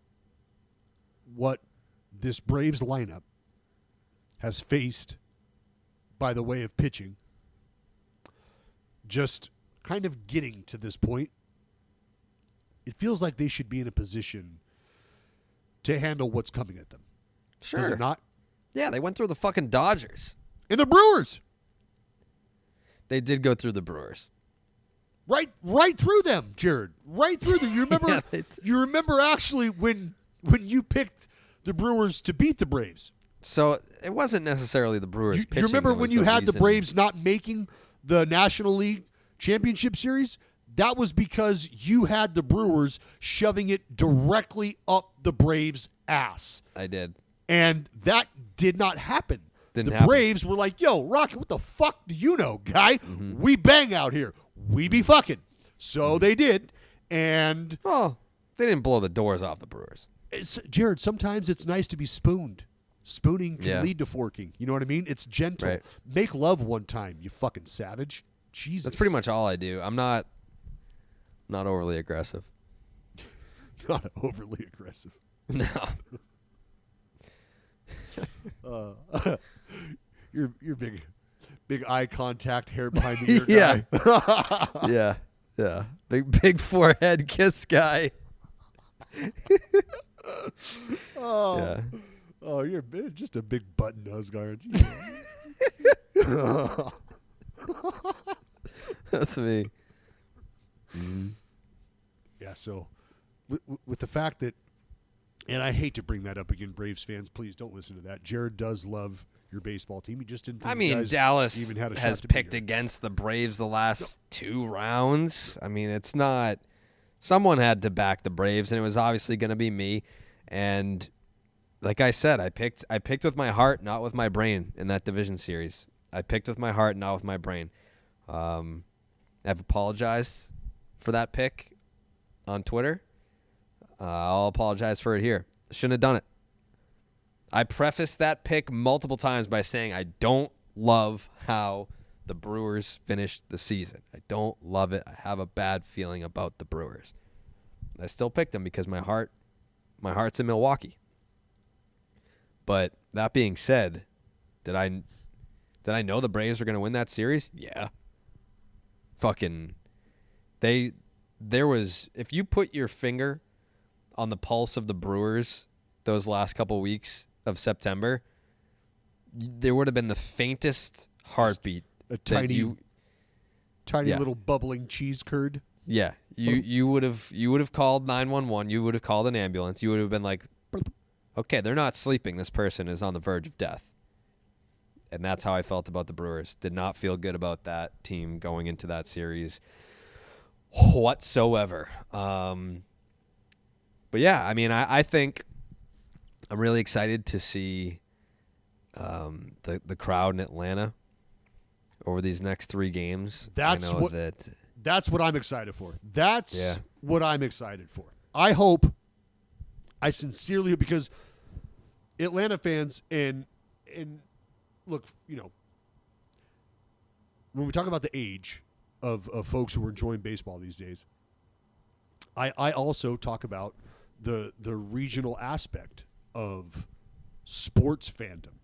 what this Braves lineup has faced by the way of pitching, just kind of getting to this point, it feels like they should be in a position to handle what's coming at them. Sure. Does it not? Yeah, they went through the fucking Dodgers. And the Brewers, They did go through the Brewers. right through them, Jared. Right through them. You remember? Yeah, they did. You remember actually when you picked the Brewers to beat the Braves. So it wasn't necessarily the Brewers. You pitching remember that when was you had the reason. Braves not making the National League Championship Series? That was because you had the Brewers shoving it directly up the Braves' ass. I did. And that did not happen. Didn't the happen. Braves were like, "Yo, Rocket, what the fuck do you know, guy? Mm-hmm. We bang out here. We be fucking." So they did. And, Well, they didn't blow the doors off the Brewers. Jared, sometimes it's nice to be spooned. Spooning can Yeah. lead to forking. You know what I mean? It's gentle. Right. Make love one time, you fucking savage. Jesus. That's pretty much all I do. I'm not overly aggressive. Not overly aggressive. No. You're big eye contact, hair behind the ear Yeah. guy. Yeah. Yeah. Big forehead kiss guy. Oh, Yeah. oh, you're just a big button nose guy, aren't you? That's me. Yeah. So, with the fact that, and I hate to bring that up again, Braves fans, please don't listen to that. Jared does love your baseball team. He just didn't. Think I you mean, guys Dallas even had a shot has to be picked here. against the Braves the last 2 rounds. I mean, it's not. Someone had to back the Braves, and it was obviously going to be me. And like I said, I picked with my heart, not with my brain in that division series. I picked with my heart, not with my brain. I've apologized for that pick on Twitter. I'll apologize for it here. Shouldn't have done it. I prefaced that pick multiple times by saying I don't love how the Brewers finished the season. I don't love it. I have a bad feeling about the Brewers. I still picked them because my heart's in Milwaukee. But that being said, did I know the Braves were going to win that series? Yeah. Fucking there was, if you put your finger on the pulse of the Brewers those last couple weeks of September, there would have been the faintest heartbeat. A tiny Yeah. little bubbling cheese curd. Yeah, you would have called 911. You would have called an ambulance. You would have been like, okay, they're not sleeping. This person is on the verge of death. And that's how I felt about the Brewers. Did not feel good about that team going into that series whatsoever. But yeah, I mean, I think I'm really excited to see the crowd in Atlanta over these next 3 games. That's I know what- that. That's what I'm excited for. That's Yeah. what I'm excited for. I hope, I sincerely, because Atlanta fans and look, you know, when we talk about the age of folks who are enjoying baseball these days, I also talk about the regional aspect of sports fandom.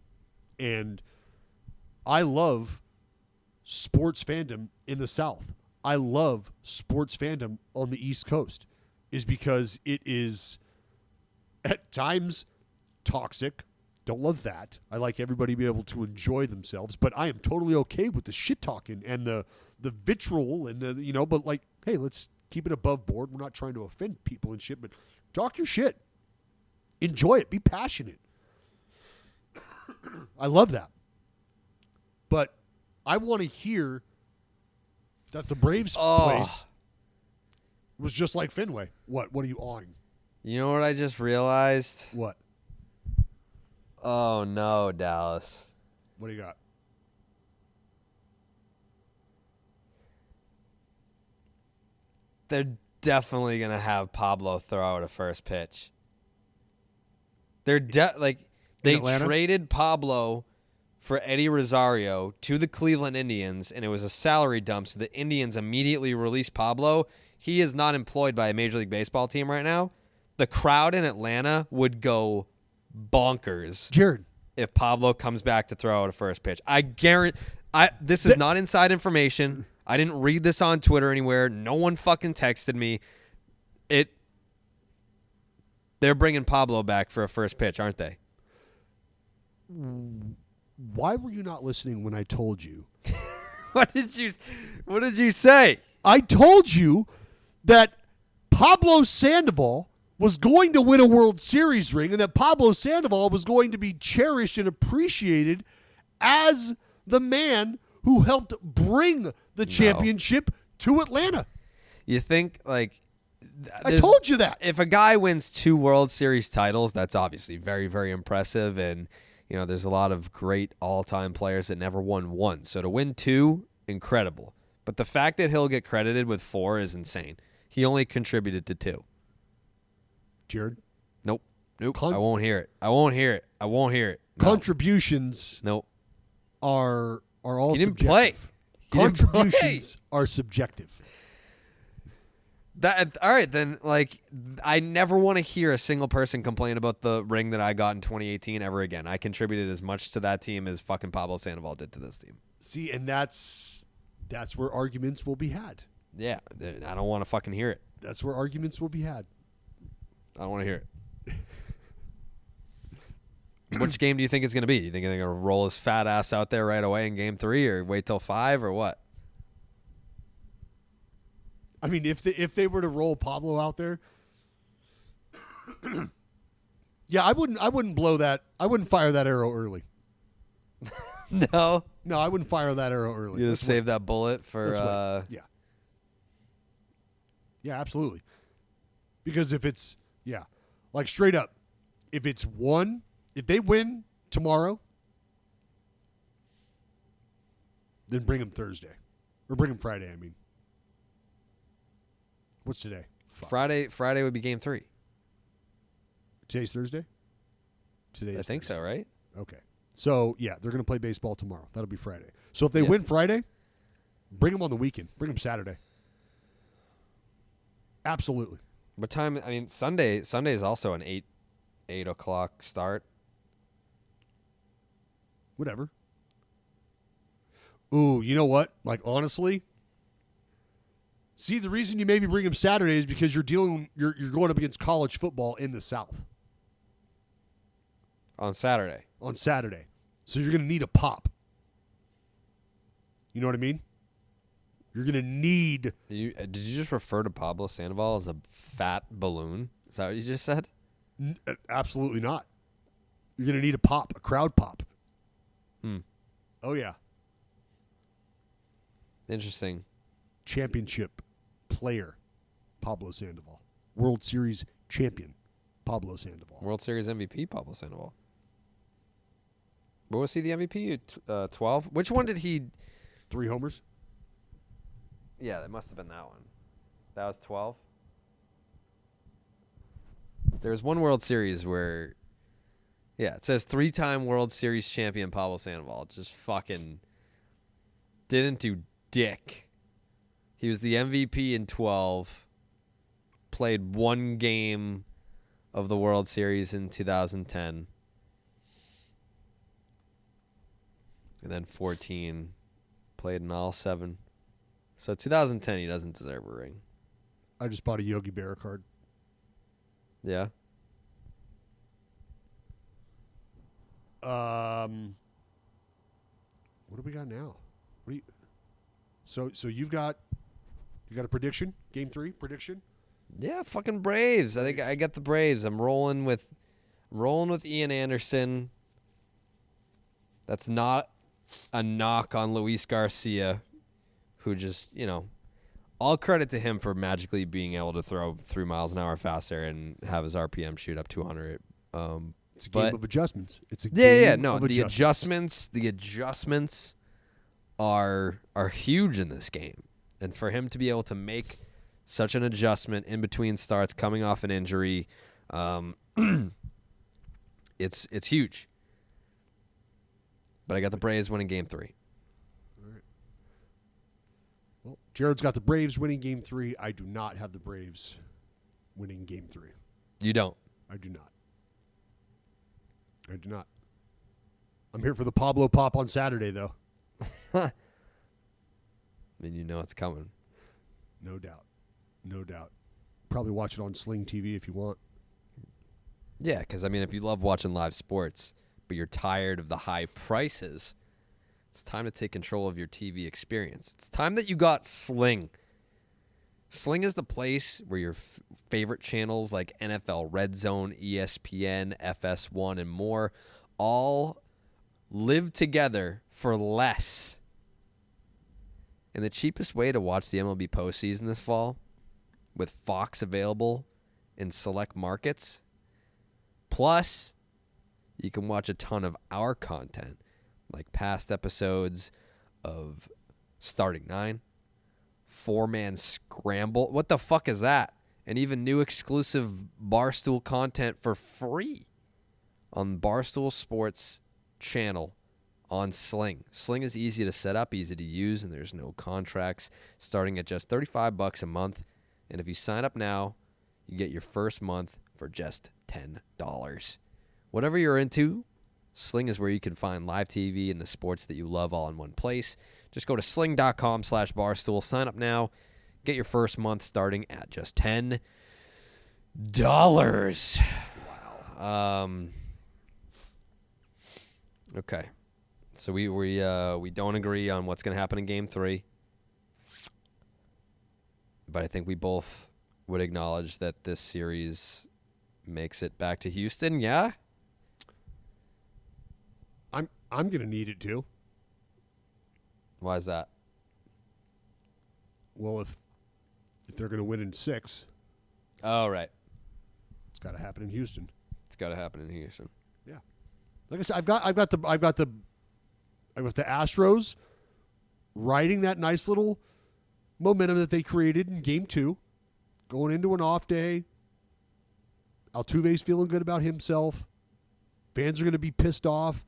And I love sports fandom in the South. I love sports fandom on the East Coast, is because it is at times toxic. Don't love that. I like everybody to be able to enjoy themselves, but I am totally okay with the shit talking and the vitriol and the, you know, but like, hey, let's keep it above board. We're not trying to offend people and shit, but talk your shit. Enjoy it. Be passionate. I love that. But I want to hear that the Braves place was just like Fenway. What are you awing? You know what I just realized? What? Oh, no, Dallas. What do you got? They're definitely going to have Pablo throw out a first pitch. They're they traded Pablo for Eddie Rosario to the Cleveland Indians, and it was a salary dump, so the Indians immediately released Pablo. He is not employed by a Major League Baseball team right now. The crowd in Atlanta would go bonkers, Jared, if Pablo comes back to throw out a first pitch. I guarantee. This is not inside information. I didn't read this on Twitter anywhere. No one fucking texted me. They're bringing Pablo back for a first pitch, aren't they? why were you not listening when I told you? What did you say? I told you that Pablo Sandoval was going to win a World Series ring and that Pablo Sandoval was going to be cherished and appreciated as the man who helped bring the championship to Atlanta. You think, like... I told you that. If a guy wins 2 World Series titles, that's obviously very, very impressive. And, you know, there's a lot of great all-time players that never won 1. So to win 2, incredible. But the fact that he'll get credited with 4 is insane. He only contributed to 2. Jared? Nope. I won't hear it. No. Contributions are all he didn't subjective. play. Contributions are subjective. All right, then, like, I never want to hear a single person complain about the ring that I got in 2018 ever again. I contributed as much to that team as fucking Pablo Sandoval did to this team. See, and that's where arguments will be had. Yeah, I don't want to fucking hear it. That's where arguments will be had. I don't want to hear it. Which game do you think it's going to be? Do you think they're going to roll his fat ass out there right away in game 3 or wait till 5 or what? I mean, if they were to roll Pablo out there, yeah, I wouldn't blow that. I wouldn't fire that arrow early. No, I wouldn't fire that arrow early. You just save that bullet for. Yeah, absolutely. Because if it's like straight up, if they win tomorrow, then bring them Thursday or bring them Friday. I mean. What's today? Friday would be game 3. Today's Thursday? I think so, right? Okay. So, yeah, they're going to play baseball tomorrow. That'll be Friday. So if they win Friday, bring them on the weekend. Bring them Saturday. Absolutely. What time? I mean, Sunday is also an 8 o'clock start. Whatever. Ooh, you know what? Like, honestly... See, the reason you maybe bring him Saturday is because you're going up against college football in the South. On Saturday. So you're going to need a pop. You know what I mean? You're going to need... Did you just refer to Pablo Sandoval as a fat balloon? Is that what you just said? Absolutely not. You're going to need a pop, a crowd pop. Oh, yeah. Interesting. Championship player, Pablo Sandoval. World Series champion, Pablo Sandoval. World Series MVP, Pablo Sandoval. What was he the MVP? 12? Which one did he... 3 homers? Yeah, that must have been that one. That was 12? There was one World Series where... Yeah, it says 3-time World Series champion Pablo Sandoval. Just fucking didn't do dick. He was the MVP in 12, played 1 game of the World Series in 2010, and then 14, played in all 7. So 2010, he doesn't deserve a ring. I just bought a Yogi Berra card. Yeah? What do we got now? So you've got... You got a prediction? Game 3 prediction? Yeah, fucking Braves. I think I got the Braves. I'm rolling with Ian Anderson. That's not a knock on Luis Garcia, who just, all credit to him for magically being able to throw 3 miles an hour faster and have his RPM shoot up 200. It's a game of adjustments. It's a yeah. game No, of the adjustments are huge in this game, and for him to be able to make such an adjustment in between starts, coming off an injury, it's huge. But I got the Braves winning Game 3. All right. Well, Jared's got the Braves winning Game 3. I do not have the Braves winning Game 3. You don't? I do not. I'm here for the Pablo Pop on Saturday, though. I mean, you know it's coming. No doubt. Probably watch it on Sling TV if you want. Yeah, because, if you love watching live sports, but you're tired of the high prices, it's time to take control of your TV experience. It's time that you got Sling. Sling is the place where your favorite channels like NFL Red Zone, ESPN, FS1, and more all live together for less. And the cheapest way to watch the MLB postseason this fall, with Fox available in select markets, plus you can watch a ton of our content, like past episodes of Starting 9, 4-Man Scramble. What the fuck is that? And even new exclusive Barstool content for free on Barstool Sports channel on Sling. Sling is easy to set up, easy to use, and there's no contracts, starting at just $35 a month. And if you sign up now, you get your first month for just $10. Whatever you're into, Sling is where you can find live TV and the sports that you love all in one place. Just go to sling.com/barstool. Sign up now. Get your first month starting at just $10. Wow. Okay. So we don't agree on what's going to happen in Game 3. But I think we both would acknowledge that this series makes it back to Houston, yeah? I'm going to need it too. Why is that? Well, if they're going to win in 6, Oh, right. it's got to happen in Houston. It's got to happen in Houston. Yeah. Like I said, I've got the Astros riding that nice little momentum that they created in Game 2, going into an off day. Altuve's feeling good about himself. Fans are going to be pissed off,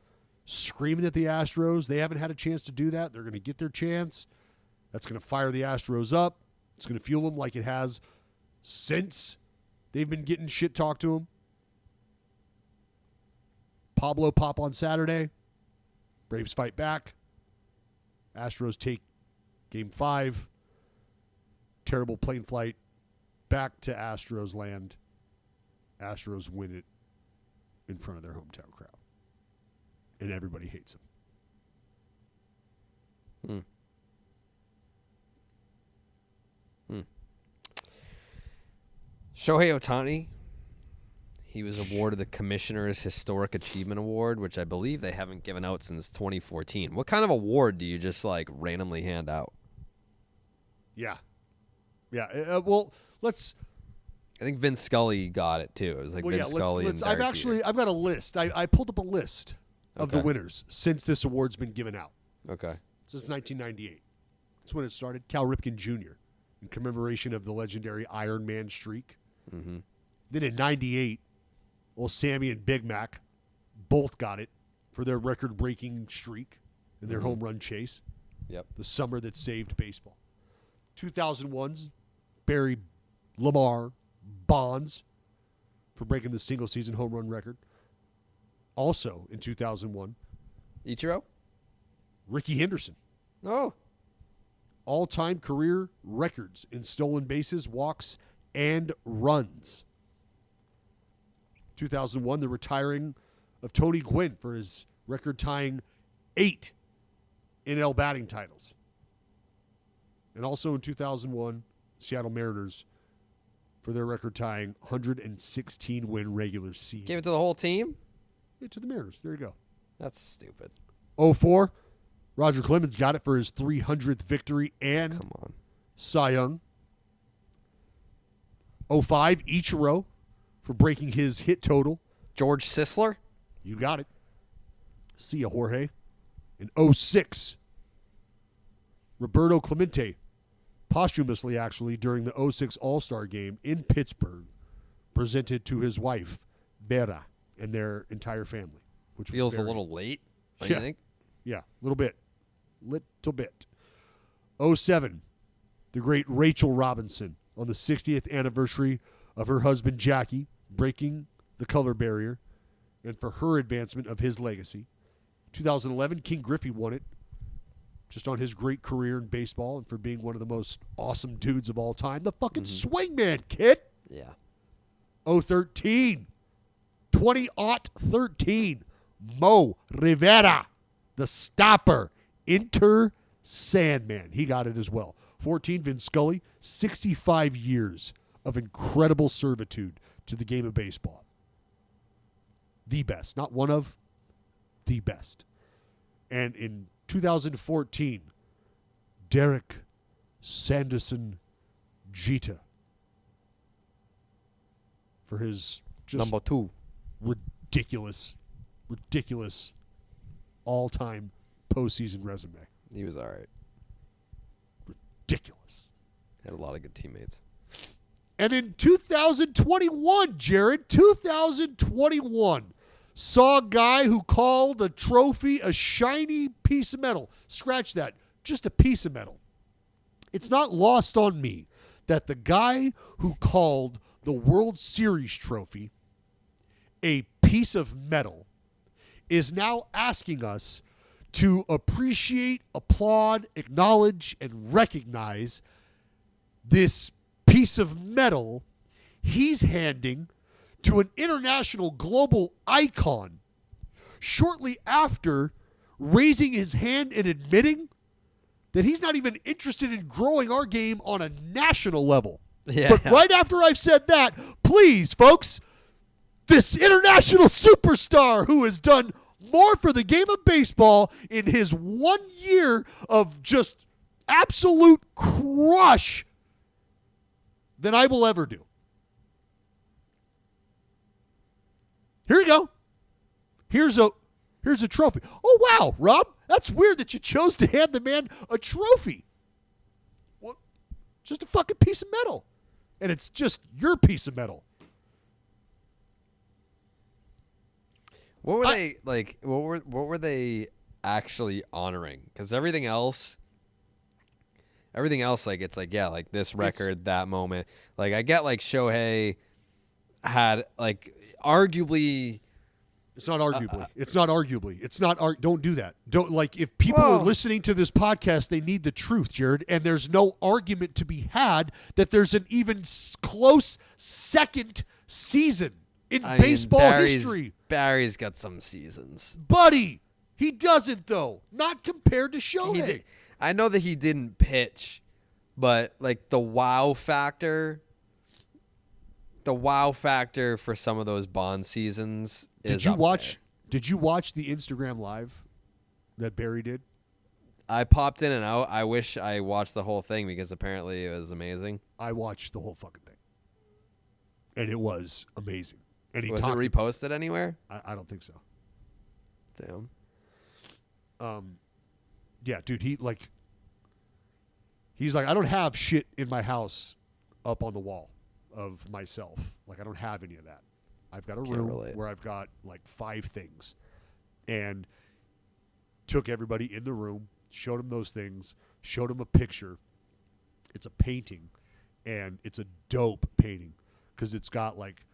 screaming at the Astros. They haven't had a chance to do that. They're going to get their chance. That's going to fire the Astros up. It's going to fuel them like it has since they've been getting shit talked to them. Pablo Pop on Saturday. Braves fight back. Astros take Game 5. Terrible plane flight back to Astros land. Astros win it in front of their hometown crowd. And everybody hates them. Shohei Ohtani, he was awarded the Commissioner's Historic Achievement Award, which I believe they haven't given out since 2014. What kind of award do you just randomly hand out? Yeah. Well, let's. I think Vince Scully got it too. It was Vince Scully. Let's, and I've got a list. I pulled up a list of the winners since this award's been given out. Okay. Since 1998. That's when it started. Cal Ripken Jr. in commemoration of the legendary Iron Man streak. Mm-hmm. Then in 98, old Sammy and Big Mac both got it for their record-breaking streak in their home run chase. Yep. The summer that saved baseball. 2001's Barry Lamar Bonds for breaking the single-season home run record. Also in 2001, Ichiro? Ricky Henderson. Oh. All-time career records in stolen bases, walks, and runs. 2001, the retiring of Tony Gwynn for his record-tying 8 NL batting titles. And also in 2001, Seattle Mariners for their record-tying 116-win regular season. Gave it to the whole team? Yeah, to the Mariners. There you go. That's stupid. 04, Roger Clemens got it for his 300th victory and Come on. Cy Young. 05, Ichiro for breaking his hit total. George Sisler? You got it. See ya, Jorge. In 06, Roberto Clemente, posthumously actually, during the 06 All-Star Game in Pittsburgh, presented to his wife, Vera, and their entire family. Which Feels was a little late, don't Yeah. you think? Yeah, a little bit. Little bit. 07, the great Rachel Robinson on the 60th anniversary of her husband, Jackie, breaking the color barrier and for her advancement of his legacy. 2011, King Griffey won it just on his great career in baseball and for being one of the most awesome dudes of all time. The fucking swingman, kid. Yeah. 013, 2013, Mo Rivera, the stopper, Inter Sandman. He got it as well. 14, Vin Scully, 65 years of incredible servitude to the game of baseball. The best. Not one of, the best. And in 2014, Derek Sanderson Jeter for his just Number 2. ridiculous all-time postseason resume. He was all right. Ridiculous. Had a lot of good teammates. And in 2021, Jared, 2021, saw a guy who called a trophy a shiny piece of metal. Scratch that. Just a piece of metal. It's not lost on me that the guy who called the World Series trophy a piece of metal is now asking us to appreciate, applaud, acknowledge, and recognize this piece of metal he's handing to an international global icon shortly after raising his hand and admitting that he's not even interested in growing our game on a national level. Yeah. But right after I've said that, please, folks, this international superstar who has done more for the game of baseball in his 1 year of just absolute crush than I will ever do. Here you go. Here's a trophy. Oh, wow, Rob, that's weird that you chose to hand the man a trophy. Well, just a fucking piece of metal. And it's just your piece of metal. What were they like? What were they actually honoring? Because everything else, like it's like, yeah, like this record, that moment. Like I get like Shohei had like arguably. It's not arguably. It's not arguably. It's not. Don't do that. Don't like if people are listening to this podcast, they need the truth, Jared. And there's no argument to be had that there's an even close second season in baseball history. Barry's got some seasons, buddy. He doesn't though. Not compared to Shohei. I know that he didn't pitch, but like the wow factor for some of those Bond seasons is up there. Did you watch the Instagram live that Barry did? I popped in and out. I wish I watched the whole thing because apparently it was amazing. I watched the whole fucking thing, and it was amazing. And he was it reposted anywhere? I don't think so. Damn. Yeah, dude. He's like, I don't have shit in my house up on the wall of myself. Like, I don't have any of that. I've got a room where I've got like 5 things, and took everybody in the room, showed them those things, showed them a picture. It's a painting, and it's a dope painting because it's got like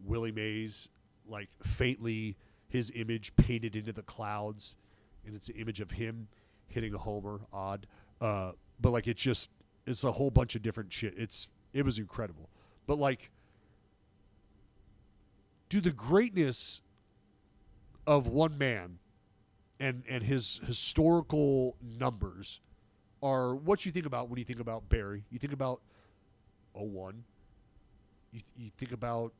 Willie Mays, like faintly his image painted into the clouds, and it's an image of him hitting a homer. Odd, but like it's a whole bunch of different shit. It was incredible, but like, dude, the greatness of one man and his historical numbers are what you think about when you think about Barry. You think about 01. You think about,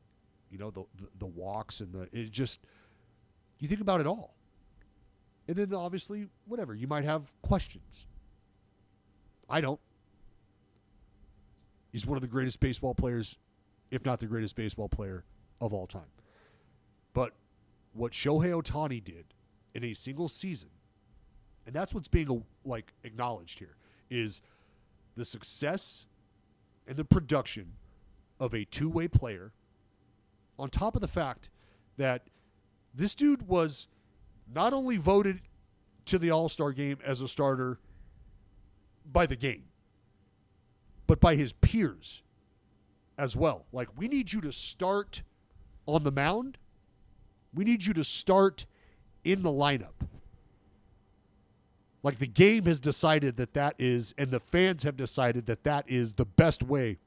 the walks and you think about it all. And then obviously, whatever, you might have questions. I don't. He's one of the greatest baseball players, if not the greatest baseball player of all time. But what Shohei Ohtani did in a single season, and that's what's being acknowledged here, is the success and the production of a two-way player, on top of the fact that this dude was not only voted to the All-Star game as a starter by the game, but by his peers as well. Like, we need you to start on the mound. We need you to start in the lineup. Like, the game has decided that is, and the fans have decided that is the best way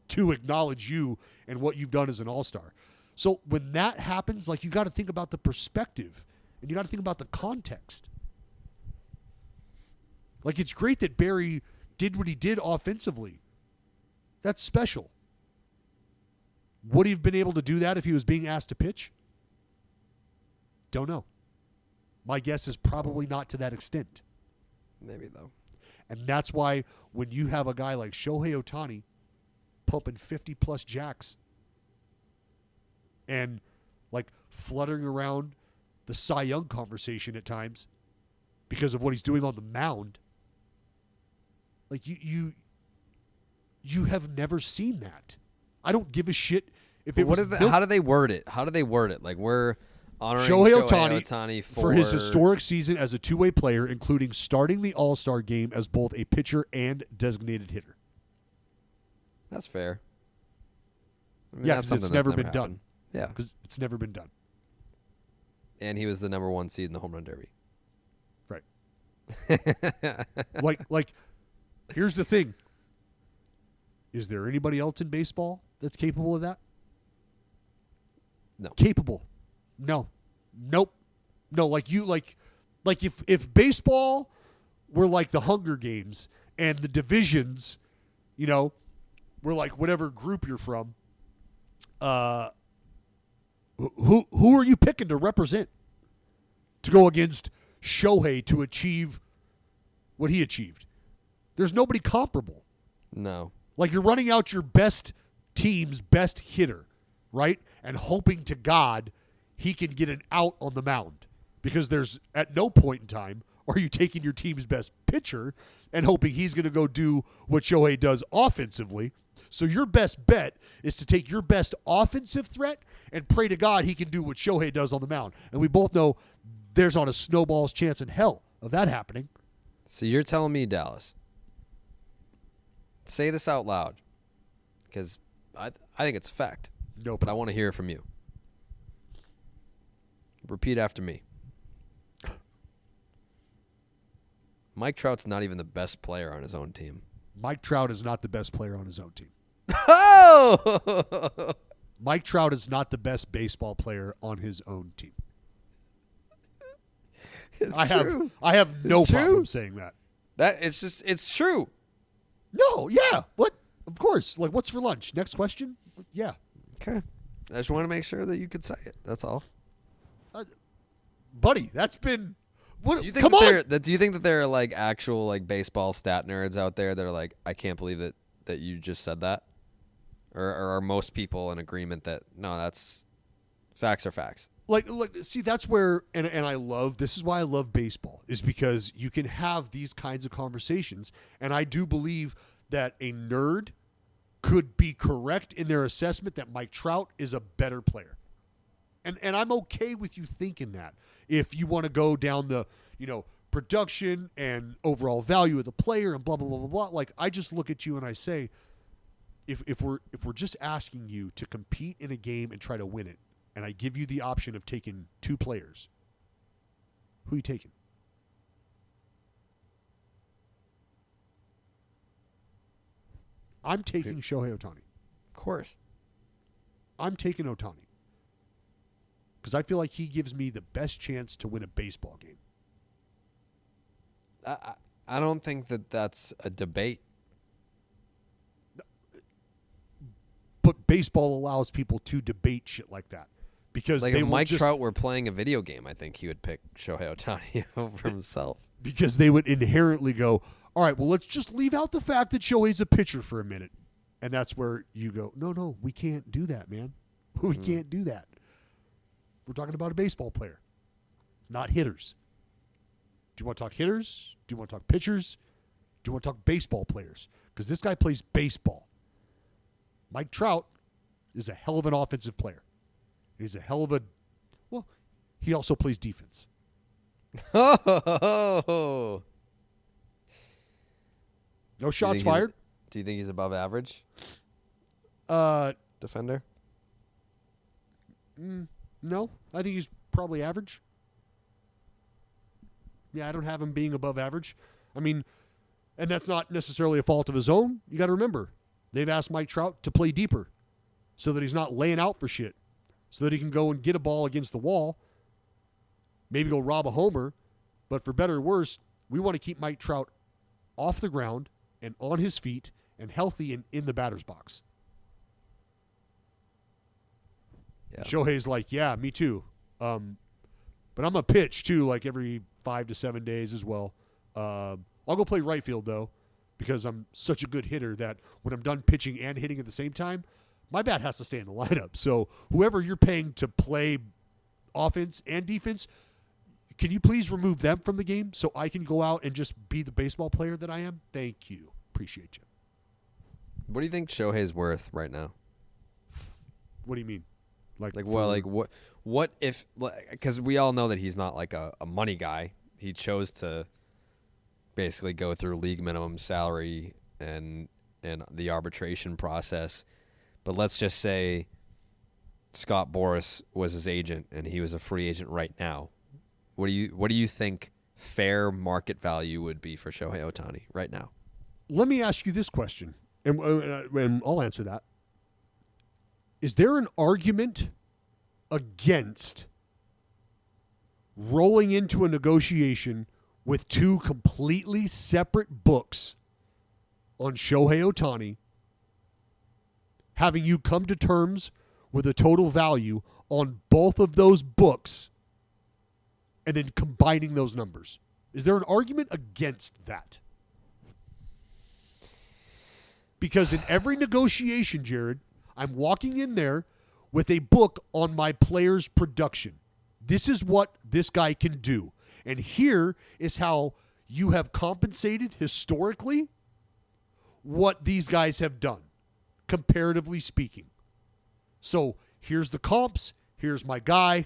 to acknowledge you and what you've done as an all-star. So when that happens, like, you got to think about the perspective, and you got to think about the context. Like, it's great that Barry did what he did offensively. That's special. Would he have been able to do that if he was being asked to pitch? Don't know. My guess is probably not to that extent. Maybe, though. And that's why when you have a guy like Shohei Ohtani pumping 50-plus jacks and, like, fluttering around the Cy Young conversation at times because of what he's doing on the mound, like, you have never seen that. I don't give a shit if it was. How do they word it? Like, we're honoring Shohei Ohtani for his historic season as a two-way player, including starting the All-Star game as both a pitcher and designated hitter. That's fair. I mean, Yeah, that's because it's never been happened. done. Yeah. Because it's never been done. And he was the number 1 seed in the home run derby. Right. like, here's the thing. Is there anybody else in baseball that's capable of that? No. Capable. No. Nope. No, like if baseball were like the Hunger Games and the divisions, were like whatever group you're from, who are you picking to represent to go against Shohei to achieve what he achieved? There's nobody comparable. No. Like, you're running out your best team's best hitter, right? And hoping to God he can get an out on the mound. Because there's, at no point in time, are you taking your team's best pitcher and hoping he's going to go do what Shohei does offensively. So your best bet is to take your best offensive threat and pray to God he can do what Shohei does on the mound. And we both know there's not a snowball's chance in hell of that happening. So you're telling me, Dallas, say this out loud, because I think it's a fact. No, but I want to hear it from you. Repeat after me. Mike Trout's not even the best player on his own team. Mike Trout is not the best player on his own team. Oh! Mike Trout is not the best baseball player on his own team. I have no problem saying that. It's true. No, yeah. What? Of course. Like, what's for lunch? Next question? Yeah. Okay. I just want to make sure that you could say it. That's all. Buddy, that's been... What, do you think come on. Do you think that there are like actual like baseball stat nerds out there that are like, I can't believe that you just said that? Or are most people in agreement that no, that's facts are facts? Like see, that's where and I love, this is why I love baseball, is because you can have these kinds of conversations, and I do believe that a nerd could be correct in their assessment that Mike Trout is a better player. And I'm okay with you thinking that. If you want to go down the, production and overall value of the player and blah blah blah blah blah, like, I just look at you and I say, if we're just asking you to compete in a game and try to win it, and I give you the option of taking two players, who are you taking? I'm taking Shohei Ohtani. Of course. I'm taking Ohtani. Because I feel like he gives me the best chance to win a baseball game. I don't think that that's a debate. But baseball allows people to debate shit like that. because Like they if will Mike just, Trout were playing a video game, I think he would pick Shohei Ohtani over himself. because they would inherently go, all right, well, let's just leave out the fact that Shohei's a pitcher for a minute. And that's where you go, no, we can't do that, man. We can't do that. We're talking about a baseball player, not hitters. Do you want to talk hitters? Do you want to talk pitchers? Do you want to talk baseball players? Because this guy plays baseball. Mike Trout is a hell of an offensive player. He's a hell of a, well, he also plays defense. Oh. No shots fired. Do you think he's above average defender? No, I think he's probably average. Yeah, I don't have him being above average. I mean, and that's not necessarily a fault of his own. You got to remember, they've asked Mike Trout to play deeper so that he's not laying out for shit, so that he can go and get a ball against the wall, maybe go rob a homer. But for better or worse, we want to keep Mike Trout off the ground and on his feet and healthy and in the batter's box. Yeah. Shohei's like, yeah, me too. But I'm a pitch too, like every 5 to 7 days as well. I'll go play right field though, because I'm such a good hitter that when I'm done pitching and hitting at the same time, my bat has to stay in the lineup. So whoever you're paying to play offense and defense, can you please remove them from the game so I can go out and just be the baseball player that I am? Thank you. Appreciate you. What do you think Shohei's worth right now? What do you mean? What if, because we all know that he's not like a money guy. He chose to basically go through league minimum salary and the arbitration process. But let's just say Scott Boras was his agent and he was a free agent right now. What do you think fair market value would be for Shohei Ohtani right now? Let me ask you this question, and I'll answer that. Is there an argument against rolling into a negotiation with two completely separate books on Shohei Ohtani, having you come to terms with a total value on both of those books, and then combining those numbers? Is there an argument against that? Because in every negotiation, Jared, I'm walking in there with a book on my player's production. This is what this guy can do. And here is how you have compensated historically what these guys have done, comparatively speaking. So here's the comps. Here's my guy.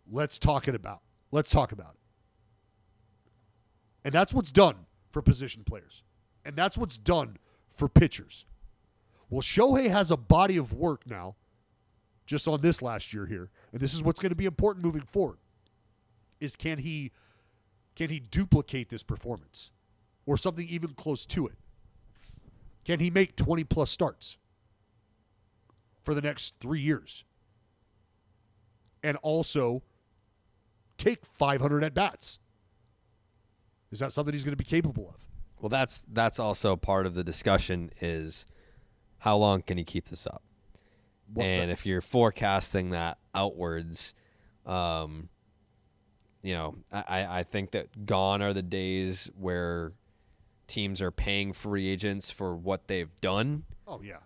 Let's talk about it. And that's what's done for position players. And that's what's done for pitchers. Well, Shohei has a body of work now, just on this last year here, and this is what's going to be important moving forward, is can he duplicate this performance or something even close to it? Can he make 20-plus starts for the next 3 years? And also take 500 at-bats? Is that something he's going to be capable of? Well, that's also part of the discussion is how long can he keep this up? If you're forecasting that outwards, I think that gone are the days where teams are paying free agents for what they've done. Oh yeah.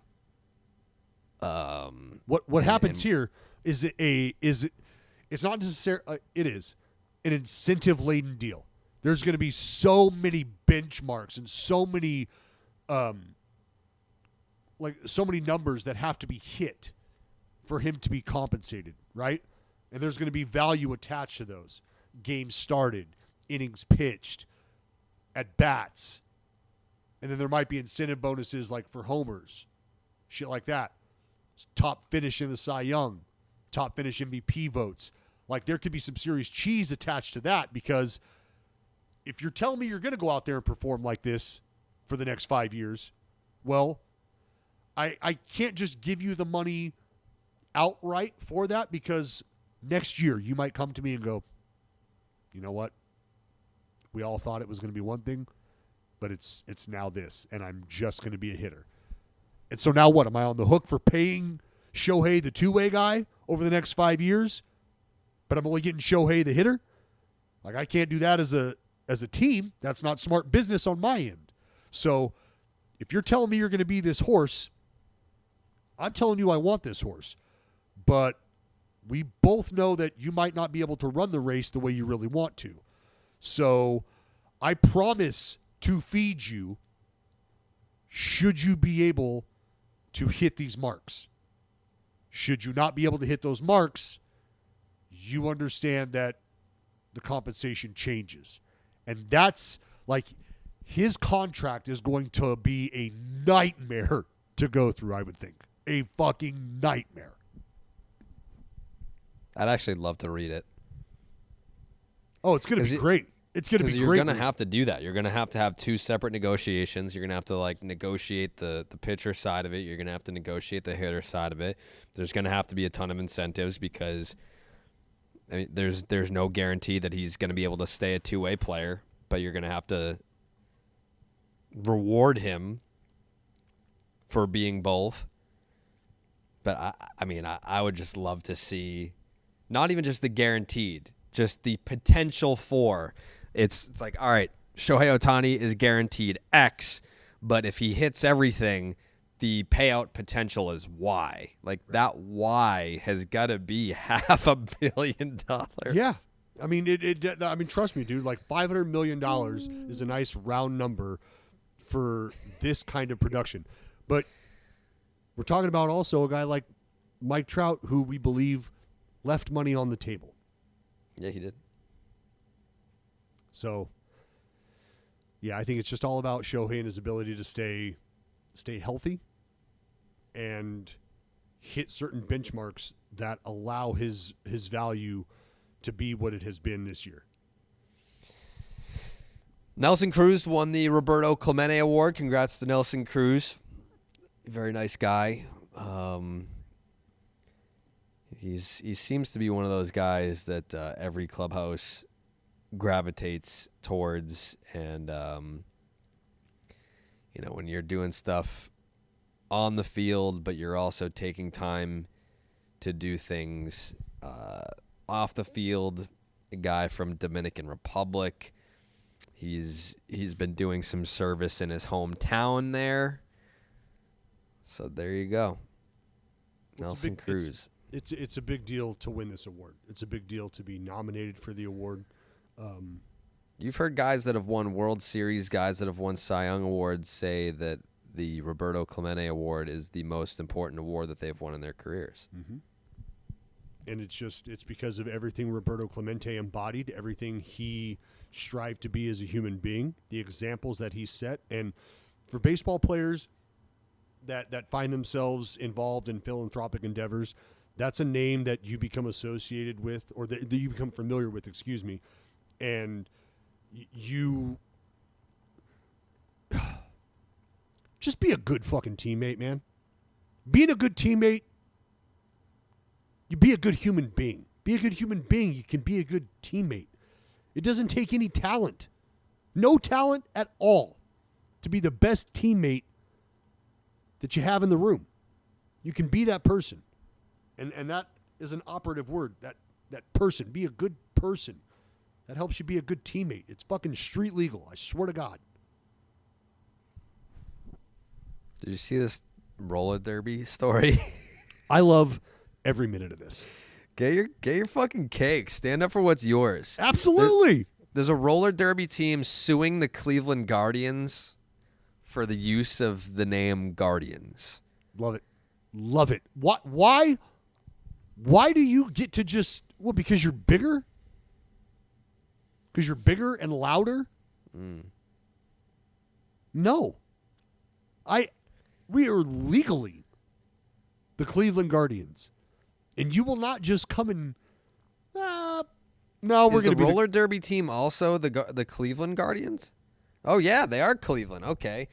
What happens here is it's not necessarily it is an incentive laden deal. There's going to be so many benchmarks and so many numbers that have to be hit for him to be compensated, right? And there's going to be value attached to those. Games started, innings pitched, at bats. And then there might be incentive bonuses like for homers, shit like that. Top finish in the Cy Young, top finish MVP votes. Like there could be some serious cheese attached to that, because if you're telling me you're going to go out there and perform like this for the next 5 years, well, I can't just give you the money outright for that, because next year you might come to me and go, you know what? We all thought it was going to be one thing, but it's now this, and I'm just going to be a hitter. And so now what? Am I on the hook for paying Shohei the two-way guy over the next 5 years, but I'm only getting Shohei the hitter. Like, I can't do that as a team. That's not smart business on my end. So if you're telling me you're going to be this horse, I'm telling you I want this horse. But we both know that you might not be able to run the race the way you really want to. So I promise to feed you should you be able to hit these marks. Should you not be able to hit those marks, you understand that the compensation changes. And that's like, his contract is going to be a nightmare to go through, I would think. A fucking nightmare. I'd actually love to read it. Oh, it's going to be great. It's going to be great. You're going to have to do that. You're going to have two separate negotiations. You're going to have to like negotiate the pitcher side of it. You're going to have to negotiate the hitter side of it. There's going to have to be a ton of incentives because I mean, there's no guarantee that he's going to be able to stay a two-way player, but you're going to have to reward him for being both. But I would just love to see not even just the guaranteed, just the potential for. It's like, all right, Shohei Ohtani is guaranteed X, but if he hits everything, the payout potential is Y. Like, that Y has got to be $500 million. Yeah. I mean, trust me, dude, like $500 million is a nice round number for this kind of production. But we're talking about also a guy like Mike Trout, who we believe left money on the table. Yeah, he did. So, yeah, I think it's just all about Shohei and his ability to stay healthy and hit certain benchmarks that allow his value to be what it has been this year. Nelson Cruz won the Roberto Clemente Award. Congrats to Nelson Cruz. Very nice guy. He seems to be one of those guys that every clubhouse gravitates towards, and when you're doing stuff on the field, but you're also taking time to do things off the field. A guy from Dominican Republic. He's been doing some service in his hometown there. So there you go. Nelson Cruz. It's a big deal to win this award. It's a big deal to be nominated for the award. You've heard guys that have won World Series, guys that have won Cy Young Awards say that the Roberto Clemente Award is the most important award that they've won in their careers. Mm-hmm. And it's because of everything Roberto Clemente embodied, everything he strived to be as a human being, the examples that he set. And for baseball players that find themselves involved in philanthropic endeavors, that's a name that you become associated with, or that you become familiar with, and you just be a good fucking teammate, man. Being a good teammate, you be a good human being. Be a good human being, you can be a good teammate. It doesn't take any talent. No talent at all to be the best teammate that you have in the room. You can be that person. And that is an operative word, that person. Be a good person. That helps you be a good teammate. It's fucking street legal, I swear to God. Did you see this roller derby story? I love every minute of this. Get your fucking cake. Stand up for what's yours. Absolutely. There's a roller derby team suing the Cleveland Guardians for the use of the name Guardians. Love it. Love it. Why do you get to just, because you're bigger? Because you're bigger and louder? No. We are legally the Cleveland Guardians. And you will not just come and, no, we're going to be the roller derby team also the Cleveland Guardians? Oh, yeah, they are Cleveland. Okay.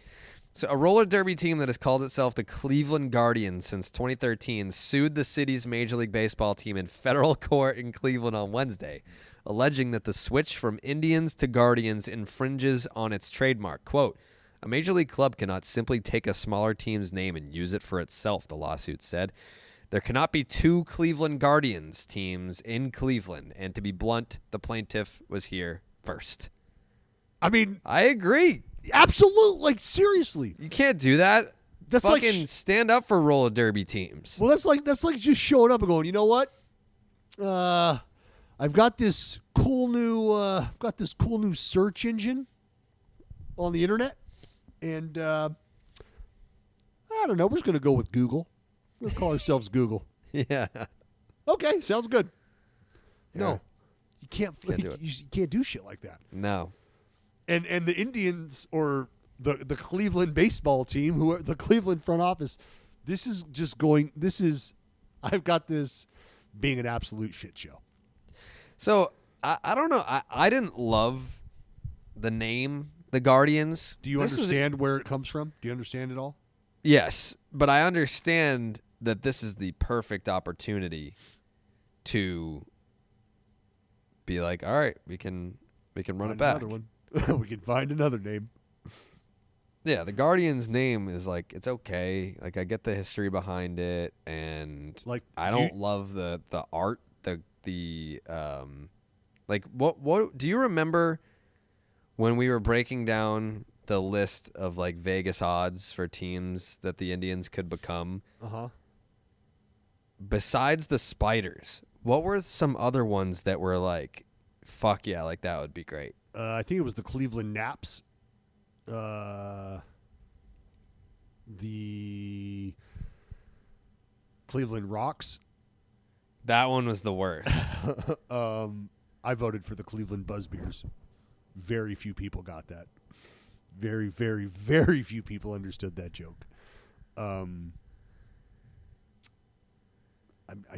So a roller derby team that has called itself the Cleveland Guardians since 2013 sued the city's Major League Baseball team in federal court in Cleveland on Wednesday, alleging that the switch from Indians to Guardians infringes on its trademark. Quote, "A Major League club cannot simply take a smaller team's name and use it for itself," the lawsuit said. There cannot be two Cleveland Guardians teams in Cleveland. And to be blunt, the plaintiff was here first. I mean, I agree. absolutely. Like, seriously. You can't do that. That's Fucking like stand up for roller derby teams. Well, that's like just showing up and going, you know what? I've got this cool new search engine on the internet, and I don't know. We're just gonna go with Google. We'll call ourselves Google. Yeah. Okay, sounds good. Yeah. No, you can't. Can't do it. You can't do shit like that. No. And the Indians or the Cleveland baseball team, who are the Cleveland front office, I've got this being an absolute shit show. So I don't know. I didn't love the name, the Guardians. Do you understand where it comes from? Do you understand it all? Yes, but I understand that this is the perfect opportunity to be like, all right, we can run it back. Another one. We can find another name. Yeah, the Guardians name is like, it's okay. Like, I get the history behind it, and Like, I don't love the art, like what do you remember when we were breaking down the list of like Vegas odds for teams that the Indians could become? Besides the Spiders, what were some other ones that were like, fuck yeah, like that would be great? I think it was the Cleveland Naps. The Cleveland Rocks. That one was the worst. I voted for the Cleveland Buzzbeers. Very few people got that. Very, very, very few people understood that joke. I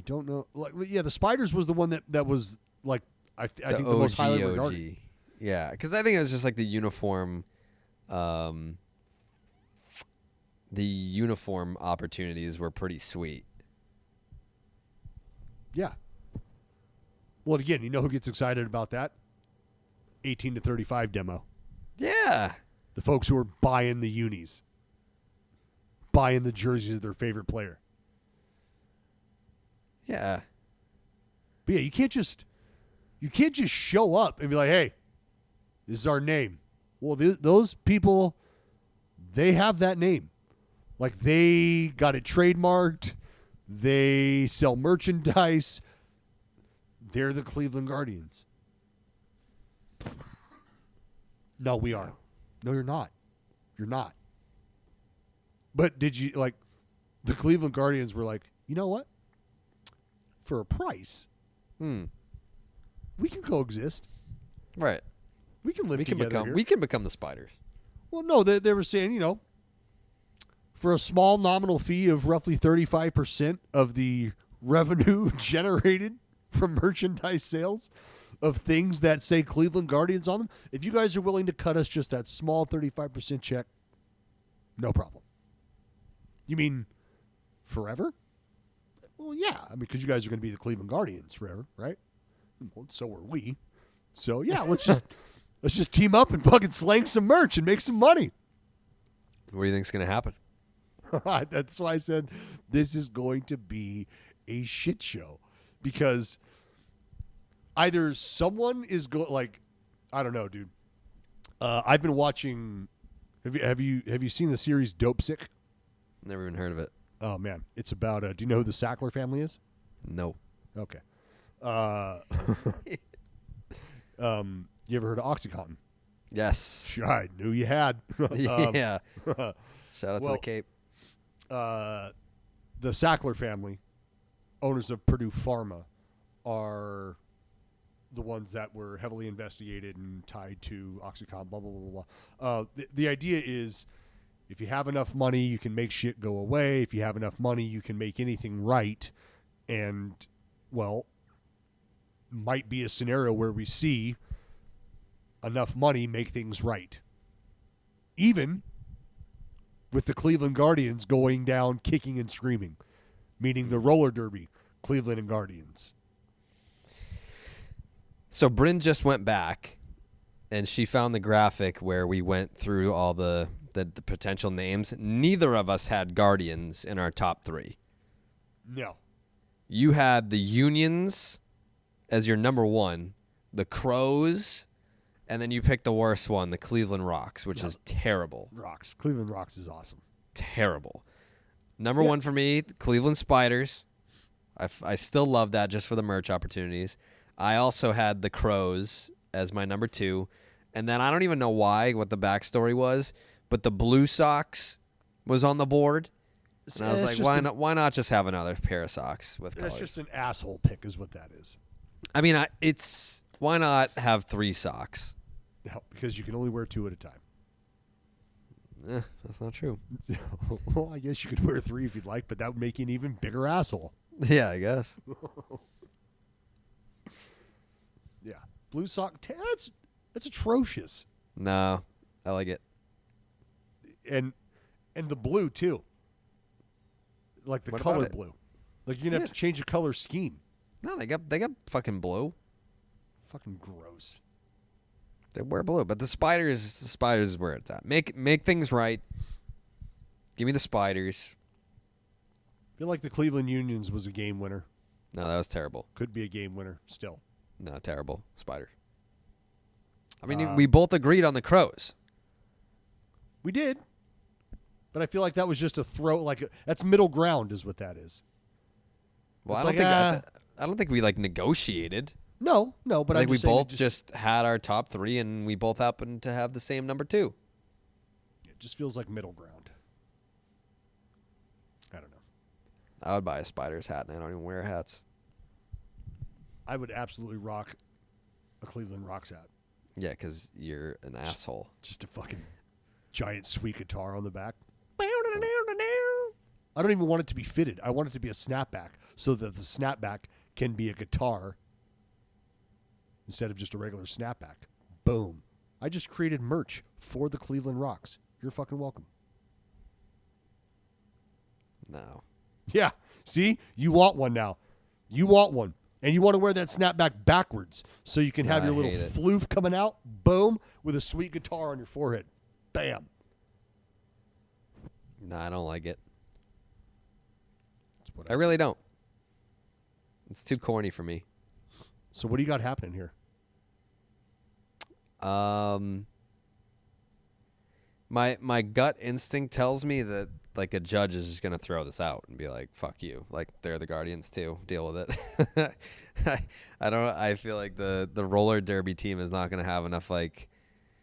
don't know. Like, yeah, the Spiders was the one that was like I think the most highly regarded. Yeah, because I think it was just like the uniform opportunities were pretty sweet. Yeah. Well, again, you know who gets excited about that? 18 to 35 demo. Yeah. The folks who are buying the unis. Buying the jerseys of their favorite player. Yeah. But yeah, you can't just show up and be like, hey, this is our name. Well, those people, they have that name. Like, they got it trademarked. They sell merchandise. They're the Cleveland Guardians. No, we are. No, you're not. You're not. But did you, like, the Cleveland Guardians were like, you know what? For a price, we can coexist. Right. We can live together here. We can become the Spiders. Well, no, they were saying, you know, for a small nominal fee of roughly 35% of the revenue generated from merchandise sales of things that say Cleveland Guardians on them, if you guys are willing to cut us just that small 35% check, no problem. You mean forever? Well, yeah. I mean, because you guys are going to be the Cleveland Guardians forever, right? Well, so are we. So, yeah, let's just team up and fucking slang some merch and make some money. What do you think's going to happen? That's why I said this is going to be a shit show, because either someone is like, I don't know, dude. I've been watching. Have you seen the series Dope Sick? Never even heard of it. Oh man, it's about. Do you know who the Sackler family is? No. Okay. You ever heard of OxyContin? Yes. Sure, I knew you had. Yeah. Shout out to the Cape. The Sackler family, owners of Purdue Pharma, are the ones that were heavily investigated and tied to OxyContin, blah, blah, blah, blah. The idea is, if you have enough money, you can make shit go away. If you have enough money, you can make anything right. And, well, might be a scenario where we see enough money make things right. Even with the Cleveland Guardians going down kicking and screaming, meaning the roller derby, Cleveland and Guardians. So Bryn just went back, and she found the graphic where we went through all the potential names. Neither of us had Guardians in our top three. No. You had the Unions as your number one, the Crows, and then you picked the worst one, the Cleveland Rocks, which is terrible. Rocks. Cleveland Rocks is awesome. Terrible. Number one for me, Cleveland Spiders. I still love that just for the merch opportunities. I also had the Crows as my number 2. And then I don't even know what the backstory was, but the Blue Sox was on the board. And I was like, why not just have another pair of socks with colors? That's just an asshole pick is what that is. I mean, why not have 3 socks? No, because you can only wear 2 at a time. That's not true. Well, I guess you could wear 3 if you'd like, but that would make you an even bigger asshole. Yeah, I guess. Yeah. Blue sock. That's atrocious. No, I like it. And the blue, too. Like the What color about it? blue. Like you're going to have to change the color scheme. No, they got fucking blue. Fucking gross. They wear blue, but the spiders is where it's at. Make things right. Give me the Spiders. I feel like the Cleveland Unions was a game winner. No, that was terrible. Could be a game winner still. No, terrible. Spiders. I mean, we both agreed on the Crows. We did. But I feel like that was just a throw. That's middle ground is what that is. Well, It's I don't think we negotiated. No, but I I think we both just had our top 3, and we both happened to have the same number 2. It just feels like middle ground. I don't know. I would buy a Spiders hat, and I don't even wear hats. I would absolutely rock a Cleveland Rocks hat. Yeah, because you're an asshole. Just a fucking giant sweet guitar on the back. I don't even want it to be fitted. I want it to be a snapback so that the snapback can be a guitar instead of just a regular snapback. Boom. I just created merch for the Cleveland Rocks. You're fucking welcome. No. Yeah. See? You want one now. You want one. And you want to wear that snapback backwards so you can have your little floof coming out. Boom. With a sweet guitar on your forehead. Bam. No, I don't like it. That's what I really don't. It's too corny for me. So what do you got happening here? My gut instinct tells me that a judge is just gonna throw this out and be like, "Fuck you!" Like they're the Guardians too. Deal with it. I feel like the roller derby team is not gonna have enough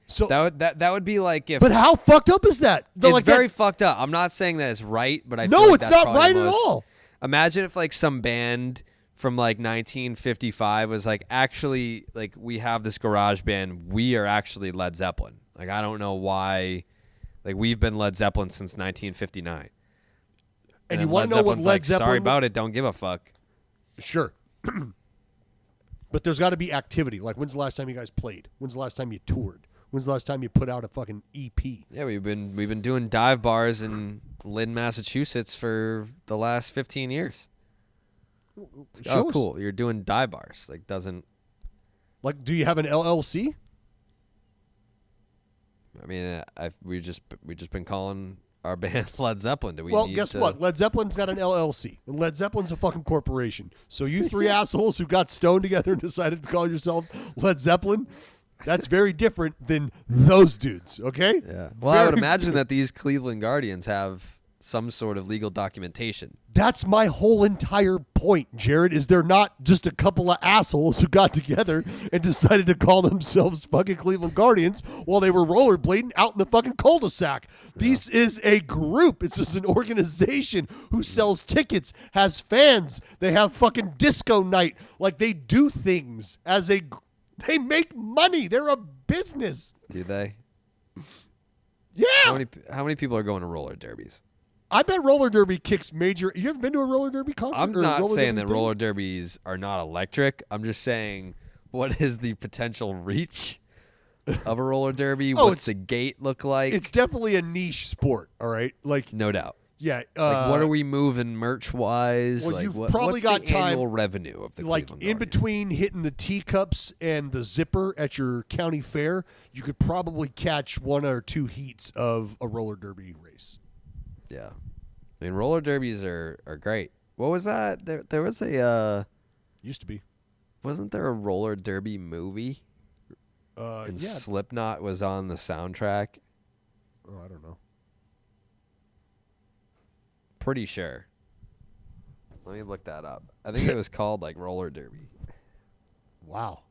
So that would be like if. But how fucked up is that? It's very fucked up. I'm not saying that it's right, but I feel no, like it's that's not probably right the at most- all. Imagine if some band from 1955 was actually we have this garage band. We are actually Led Zeppelin. I don't know why. We've been Led Zeppelin since 1959. And you want to know what Led Zeppelin? Sorry about it. Don't give a fuck. Sure. But there's got to be activity. When's the last time you guys played? When's the last time you toured? When's the last time you put out a fucking EP? Yeah, we've been doing dive bars in Lynn, Massachusetts for the last 15 years. Show us. Cool. You're doing dive bars. Doesn't. Do you have an LLC? I mean, we've just been calling our band Led Zeppelin. Do we? Well, need guess to... what? Led Zeppelin's got an LLC, and Led Zeppelin's a fucking corporation. So you 3 assholes who got stoned together and decided to call yourselves Led Zeppelin, that's very different than those dudes. Okay? Yeah. Well, I would imagine that these Cleveland Guardians have some sort of legal documentation. That's my whole entire point, Jared, is they're not just a couple of assholes who got together and decided to call themselves fucking Cleveland Guardians while they were rollerblading out in the fucking cul-de-sac. Yeah. This is a group. It's just an organization who sells tickets, has fans. They have fucking disco night. They do things they make money. They're a business. Do they? Yeah. How many people are going to roller derbies? I bet roller derby kicks major. You ever been to a roller derby concert? I'm not saying that roller derbies are not electric. I'm just saying, what is the potential reach of a roller derby? What's the gate look like? It's definitely a niche sport, all right? No doubt. Yeah. What are we moving merch-wise? Well, you've probably what's got the time, annual revenue of the Cleveland in Guardians? between hitting the teacups and the zipper at your county fair, you could probably catch 1 or 2 heats of a roller derby race. Yeah. I mean, roller derbies are great. What was that? There was a Used to be. wasn't there a roller derby movie? And Yeah. Slipknot was on the soundtrack. Oh, I don't know. Pretty sure. Let me look that up. I think it was called like roller derby. Wow.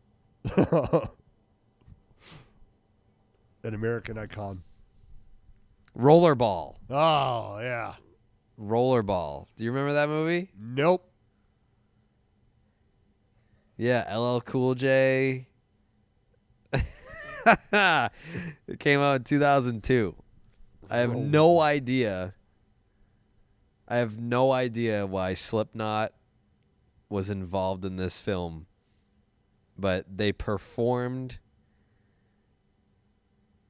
An American icon. Rollerball. Oh, yeah. Rollerball. Do you remember that movie? Nope. Yeah, LL Cool J. It came out in 2002. I have no idea. I have no idea why Slipknot was involved in this film, but they performed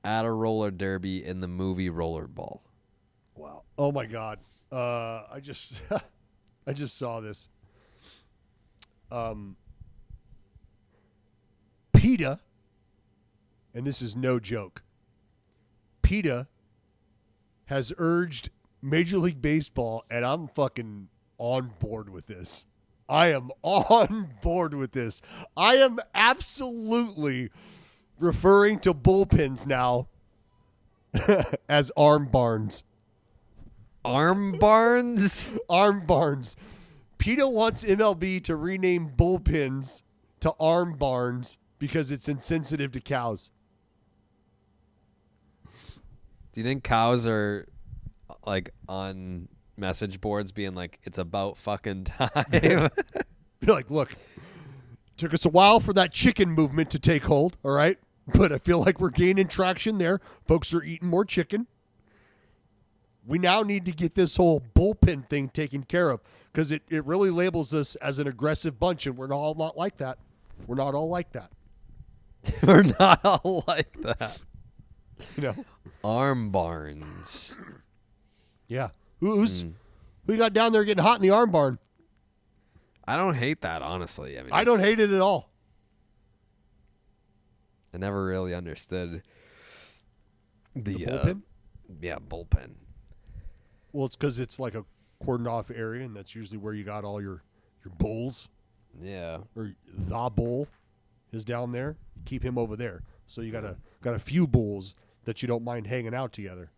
at a roller derby in the movie Rollerball. Wow. Oh my God. I just I just saw this. PETA, and this is no joke. PETA has urged Major League Baseball, and I'm fucking on board with this. I am on board with this. I am absolutely referring to bullpens now as arm barns. Arm barns? Arm barns. PETA wants MLB to rename bullpens to arm barns because it's insensitive to cows. Do you think cows are like on message boards being like, it's about fucking time? You're like, look, took us a while for that chicken movement to take hold, all right? But I feel like we're gaining traction there. Folks are eating more chicken. We now need to get this whole bullpen thing taken care of because it really labels us as an aggressive bunch, and we're all not like that. We're not all like that. We're not all like that. You know? Arm barns. Yeah. Who you got down there getting hot in the arm barn? I don't hate that, honestly. I don't hate it at all. I never really understood the bullpen? Yeah, bullpen. Well, it's because it's like a cordoned off area, and that's usually where you got all your bulls. Yeah. Or the bull is down there. Keep him over there. So you got a few bulls that you don't mind hanging out together.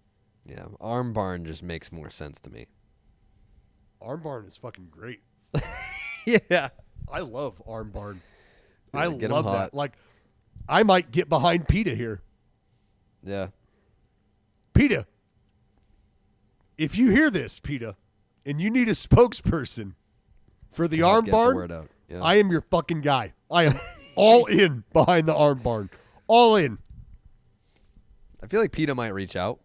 Yeah, arm barn just makes more sense to me. Arm barn is fucking great. Yeah. I love arm barn. Yeah, I get 'em love hot. that. Like, I might get behind PETA here. Yeah. PETA, if you hear this, PETA, and you need a spokesperson for the arm Get barn, the word out. Yeah. I am your fucking guy. I am all in behind the arm barn. All in. I feel like PETA might reach out.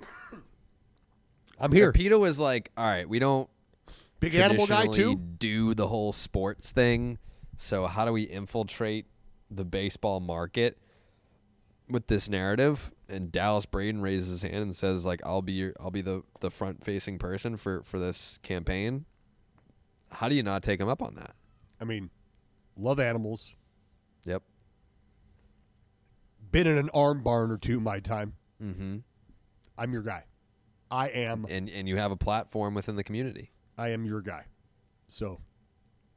I'm here. PETA was like, all right, we don't Big animal guy traditionally too? do the whole sports thing. So how do we infiltrate the baseball market with this narrative? And Dallas Braden raises his hand and says, like, I'll be the front facing person for this campaign. How do you not take him up on that? I mean, love animals. Yep. Been in an arm barn or two my time. Mm-hmm. I'm your guy. I am And you have a platform within the community. I am your guy. So,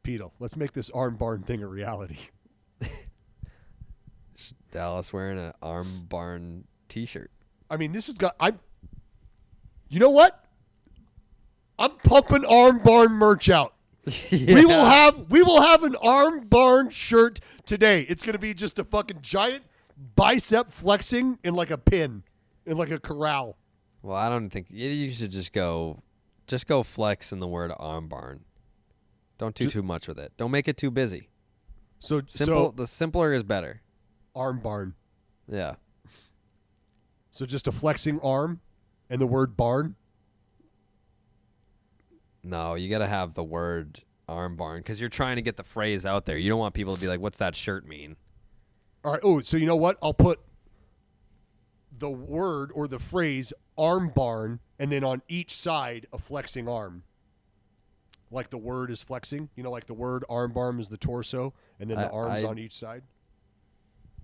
PETA, let's make this arm barn thing a reality. Dallas wearing an arm barn T-shirt. I mean, this has got you know what? I'm pumping arm barn merch out. Yeah. We will have an arm barn shirt today. It's going to be just a fucking giant bicep flexing in like a pin, in like a corral. Well, I don't think you should just go flex in the word arm barn. Don't do too much with it. Don't make it too busy. So The simpler is better. arm barn. Yeah. So just a flexing arm and the word barn. No, you got to have the word arm barn because you're trying to get the phrase out there. You don't want people to be like, what's that shirt mean? All right. Oh, so you know what? I'll put the word or the phrase arm barn and then on each side a flexing arm. Like the word is flexing. You know, like the word arm barn is the torso and then the arms on each side.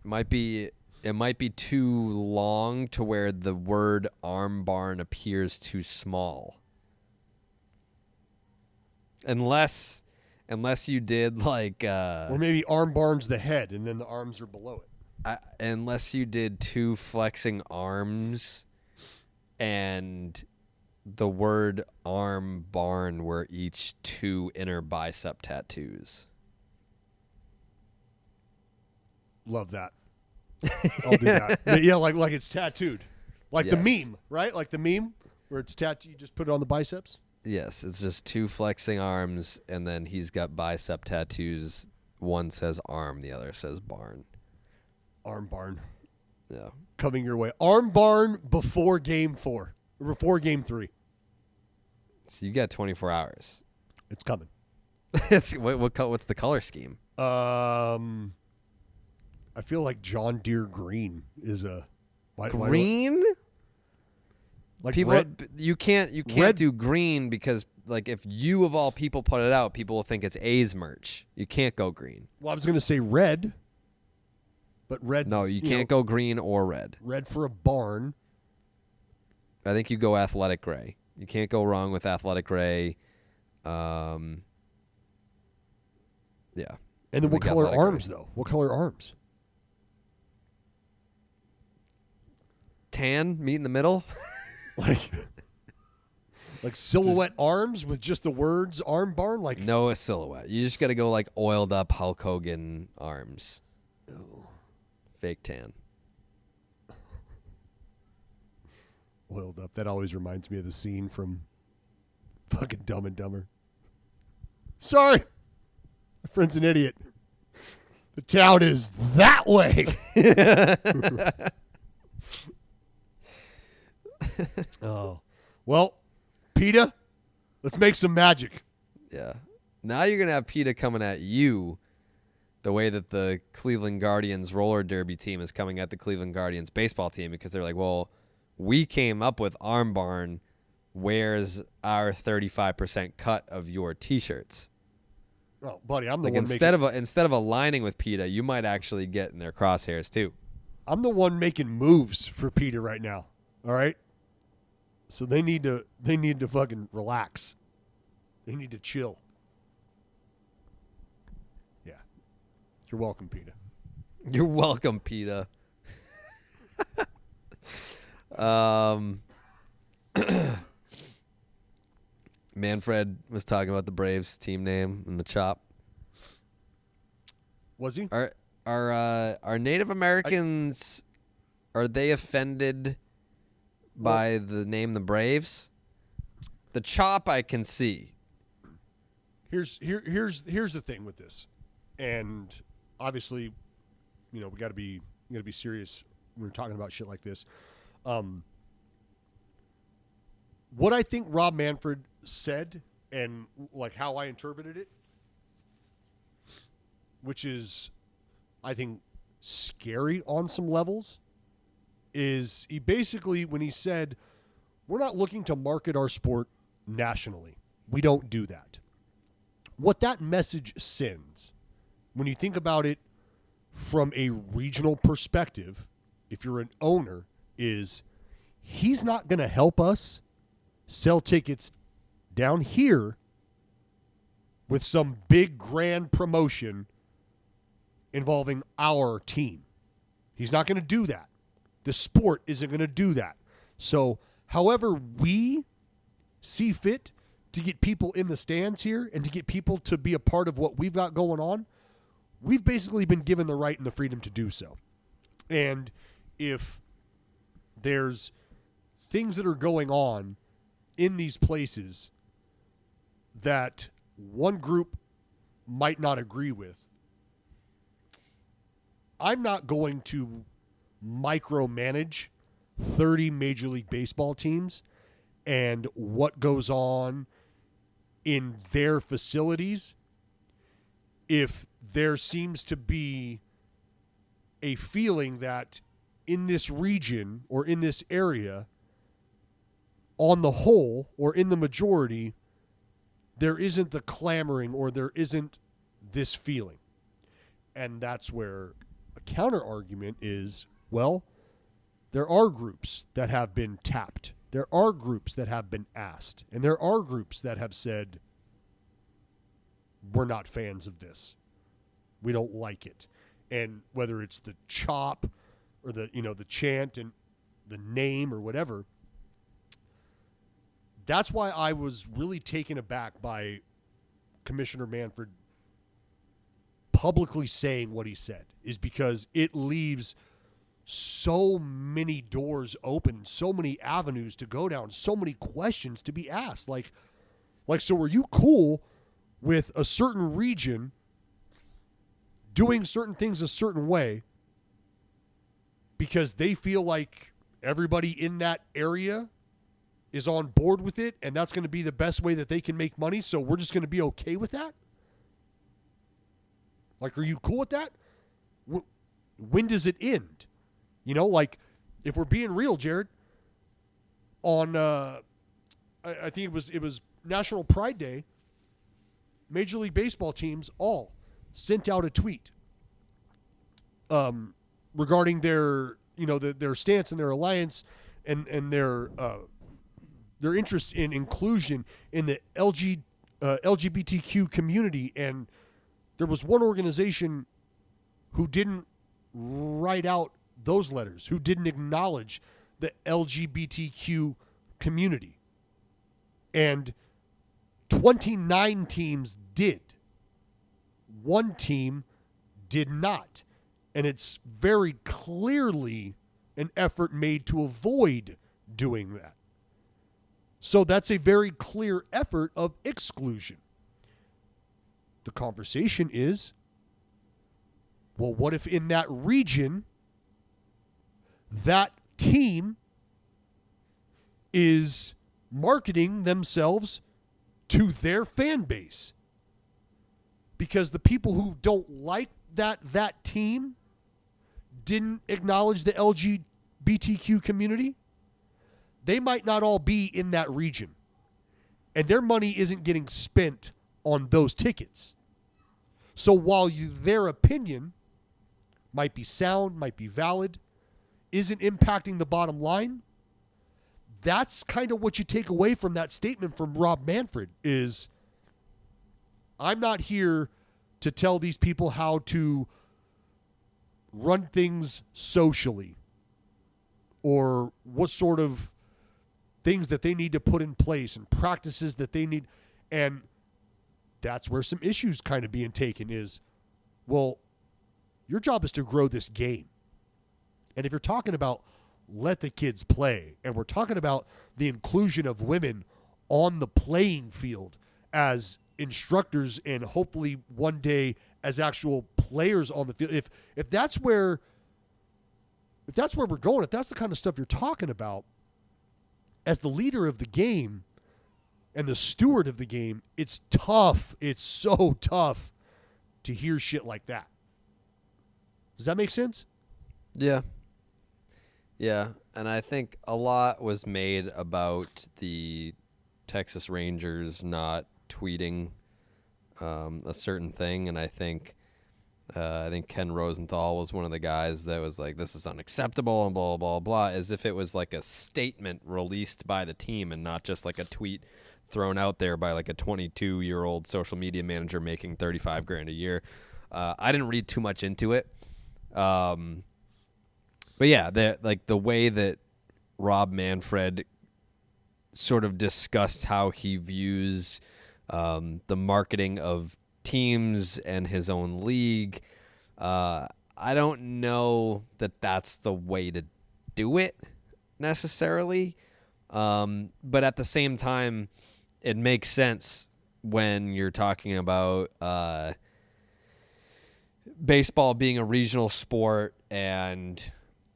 It might be too long to where the word arm barn appears too small. Unless you did like or maybe arm barn's the head and then the arms are below it. Unless you did 2 flexing arms and the word arm barn were each 2 inner bicep tattoos. Love that. I'll do that. Yeah, like it's tattooed. Like the meme, right? Like the meme where it's tattooed, you just put it on the biceps. Yes, it's just 2 flexing arms, and then he's got bicep tattoos. One says arm, the other says barn. Arm barn. Yeah. Coming your way. Arm barn before game 4. Or before game 3. So you got 24 hours. It's coming. What's the color scheme? I feel like John Deere green is a green. Like people, red, you can't do green because like if you of all people put it out, people will think it's A's merch. You can't go green. Well, I was going to say red, but red. No, you can't go green or red. Red for a barn. I think you go athletic gray. You can't go wrong with athletic gray. Yeah. And then what color arms though? What color arms? Tan, meet in the middle. like silhouette arms with just the words arm barn. Like no silhouette. You just got to go like oiled up Hulk Hogan arms. Oh. Fake tan. Oiled up. That always reminds me of the scene from fucking Dumb and Dumber. Sorry, my friend's an idiot. The town is that way. Oh, well, PETA, let's make some magic. Yeah. Now you're going to have PETA coming at you the way that the Cleveland Guardians roller derby team is coming at the Cleveland Guardians baseball team because they're like, well, we came up with Arm Barn. Where's our 35% cut of your T-shirts? Oh, buddy, I'm the like one instead of aligning with PETA, you might actually get in their crosshairs too. I'm the one making moves for PETA right now. All right? So they need to fucking relax. They need to chill. Yeah. You're welcome, PETA. You're welcome, PETA. Manfred was talking about the Braves team name in the chop. Was he? Are Native Americans are they offended by the name the Braves? The chop I can see. Here's the thing with this, and obviously, we got to be serious when we're talking about shit like this. What I think Rob Manfred said, and like how I interpreted it, which is, I think, scary on some levels, is he basically, when he said, we're not looking to market our sport nationally. We don't do that. What that message sends, when you think about it from a regional perspective, if you're an owner, is he's not going to help us sell tickets down here with some big grand promotion involving our team. He's not going to do that. The sport isn't going to do that. So, however we see fit to get people in the stands here and to get people to be a part of what we've got going on, we've basically been given the right and the freedom to do so. And if there's things that are going on in these places that one group might not agree with, I'm not going to micromanage 30 Major League Baseball teams and what goes on in their facilities if there seems to be a feeling that in this region or in this area, on the whole or in the majority, there isn't the clamoring or there isn't this feeling. And that's where a counter argument is, well, there are groups that have been tapped. There are groups that have been asked. And there are groups that have said, we're not fans of this. We don't like it. And whether it's the chop or the chant and the name or whatever, that's why I was really taken aback by Commissioner Manfred publicly saying what he said, is because it leaves so many doors open, so many avenues to go down, so many questions to be asked. Like, so are you cool with a certain region doing certain things a certain way because they feel like everybody in that area is on board with it and that's going to be the best way that they can make money, so we're just going to be okay with that? Like, are you cool with that? When does it end? Like, if we're being real, Jared, on I think it was National Pride Day, Major League Baseball teams all sent out a tweet regarding their their stance and their alliance and their interest in inclusion in the LGBTQ community. And there was one organization who didn't write out those letters, who didn't acknowledge the LGBTQ community. And 29 teams did. One team did not. And it's very clearly an effort made to avoid doing that. So that's a very clear effort of exclusion. The conversation is, well, what if in that region, that team is marketing themselves to their fan base? Because the people who don't like that team didn't acknowledge the LGBTQ community, they might not all be in that region. And their money isn't getting spent on those tickets. So while their opinion might be sound, might be valid, isn't impacting the bottom line, that's kind of what you take away from that statement from Rob Manfred is, I'm not here to tell these people how to run things socially or what sort of things that they need to put in place and practices that they need. And that's where some issues kind of being taken is, well, your job is to grow this game. And if you're talking about let the kids play, and we're talking about the inclusion of women on the playing field as instructors and hopefully one day as actual players on the field, if that's where we're going, if that's the kind of stuff you're talking about, as the leader of the game and the steward of the game, it's tough. It's so tough to hear shit like that. Does that make sense? Yeah. Yeah, and I think a lot was made about the Texas Rangers not tweeting a certain thing, and I think Ken Rosenthal was one of the guys that was like, this is unacceptable and blah, blah, blah, as if it was like a statement released by the team and not just like a tweet thrown out there by like a 22-year-old social media manager making $35,000 a year. I didn't read too much into it. But yeah, the way that Rob Manfred sort of discussed how he views the marketing of teams and his own league, I don't know that that's the way to do it necessarily. But at the same time, it makes sense when you're talking about baseball being a regional sport and,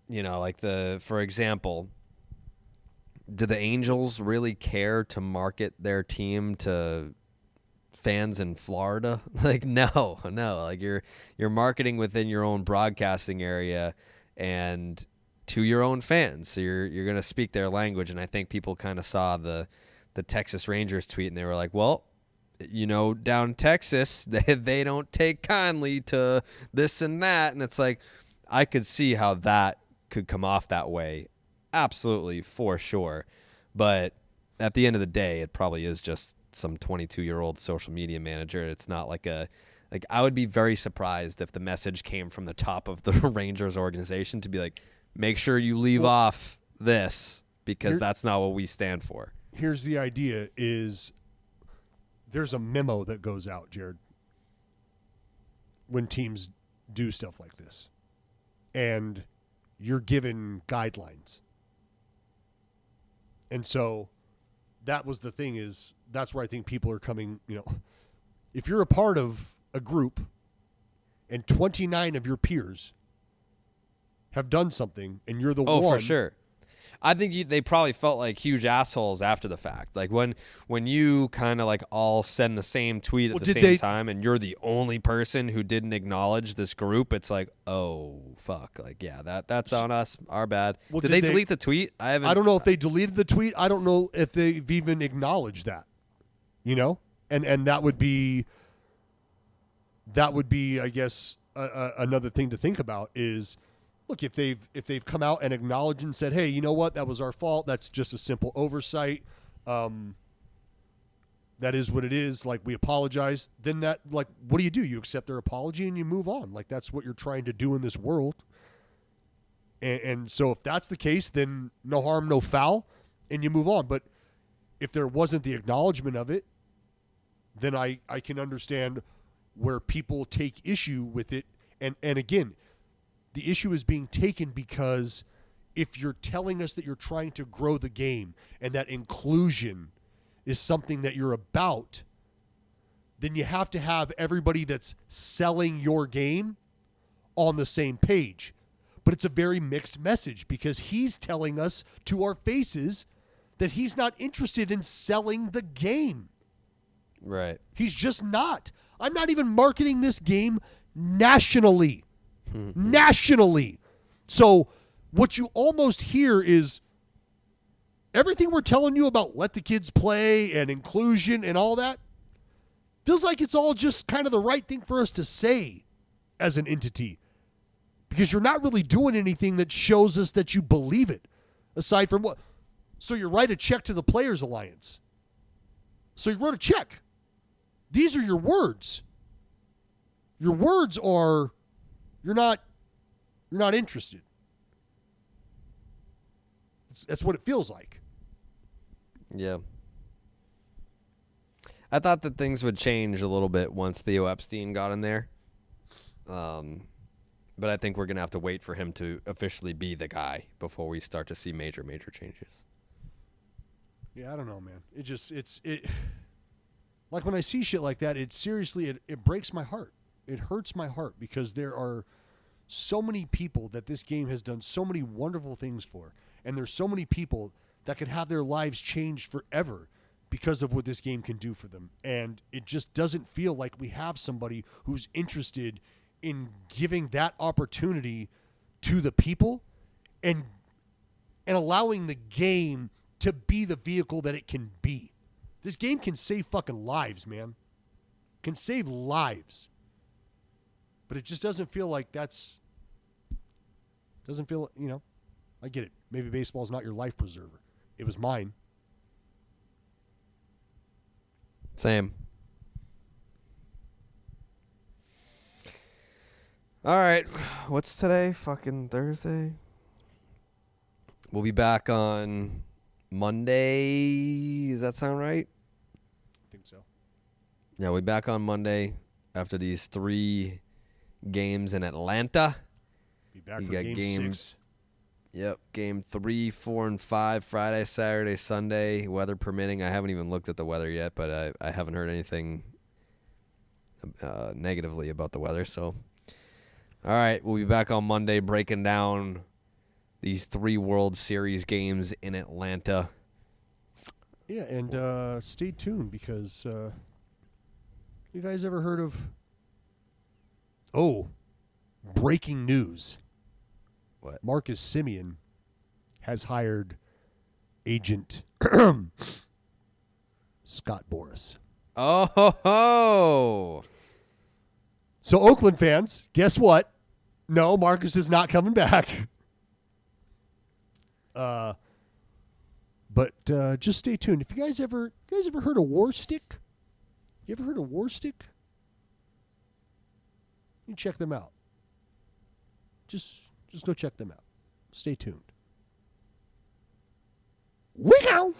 like for example, do the Angels really care to market their team to fans in Florida? Like, no. Like you're marketing within your own broadcasting area and to your own fans. So you're going to speak their language. And I think people kind of saw the Texas Rangers tweet and they were like, well, down in Texas, they don't take kindly to this and that. And it's like, I could see how that could come off that way. Absolutely, for sure. But at the end of the day, it probably is just some 22-year-old social media manager. It's not like I would be very surprised if the message came from the top of the Rangers organization to be like, make sure you leave off this because that's not what we stand for. Here's the idea is there's a memo that goes out, Jared, when teams do stuff like this. And you're given guidelines. And so that was the thing is that's where I think people are coming, if you're a part of a group and 29 of your peers have done something and you're the one. Oh, for sure. I think they probably felt like huge assholes after the fact. Like when you kind of like all send the same tweet at the same time and you're the only person who didn't acknowledge this group, it's like, oh, fuck. Like, yeah, that's on us. Our bad. Well, did they delete the tweet? I don't know if they deleted the tweet. I don't know if they've even acknowledged that, and that would be, I guess, another thing to think about is, look, if they've come out and acknowledged and said, hey, you know what, that was our fault. That's just a simple oversight. That is what it is. Like, we apologize. Then that, like, what do? You accept their apology and you move on. Like, that's what you're trying to do in this world. And so if that's the case, then no harm, no foul, and you move on. But if there wasn't the acknowledgement of it, then I can understand where people take issue with it. And again, the issue is being taken because if you're telling us that you're trying to grow the game and that inclusion is something that you're about, then you have to have everybody that's selling your game on the same page. But it's a very mixed message because he's telling us to our faces that he's not interested in selling the game. Right. He's just not. I'm not even marketing this game nationally. Nationally. So what you almost hear is everything we're telling you about let the kids play and inclusion and all that feels like it's all just kind of the right thing for us to say as an entity because you're not really doing anything that shows us that you believe it aside from what. So you write a check to the Players Alliance. So you wrote a check. These are your words. Your words are you're not interested. That's what it feels like. Yeah. I thought that things would change a little bit once Theo Epstein got in there. But I think we're going to have to wait for him to officially be the guy before we start to see major changes. Yeah, I don't know, man. It like when I see shit like that, it breaks my heart. It hurts my heart because there are so many people that this game has done so many wonderful things for. And there's so many people that could have their lives changed forever because of what this game can do for them. And it just doesn't feel like we have somebody who's interested in giving that opportunity to the people and allowing the game to be the vehicle that it can be. This game can save fucking lives, man. Can save lives. But it just doesn't feel like doesn't feel, I get it. Maybe baseball's not your life preserver. It was mine. Same. All right. What's today? Fucking Thursday? We'll be back on Monday. Does that sound right? I think so. Yeah, we'll be back on Monday after these 3 games in Atlanta. Be back for game 6. Yep, game 3, 4, and 5, Friday, Saturday, Sunday, weather permitting. I haven't even looked at the weather yet, but I haven't heard anything negatively about the weather. So, all right, we'll be back on Monday breaking down these 3 World Series games in Atlanta. Yeah, and stay tuned because you guys ever heard of... Oh, breaking news. What? Marcus Semien has hired agent Scott Boras. Oh, ho, ho. So Oakland fans, guess what? No, Marcus is not coming back. But just stay tuned. If you guys ever heard of War Stick? You ever heard of War Stick? You can check them out. Just go check them out. Stay tuned. We go.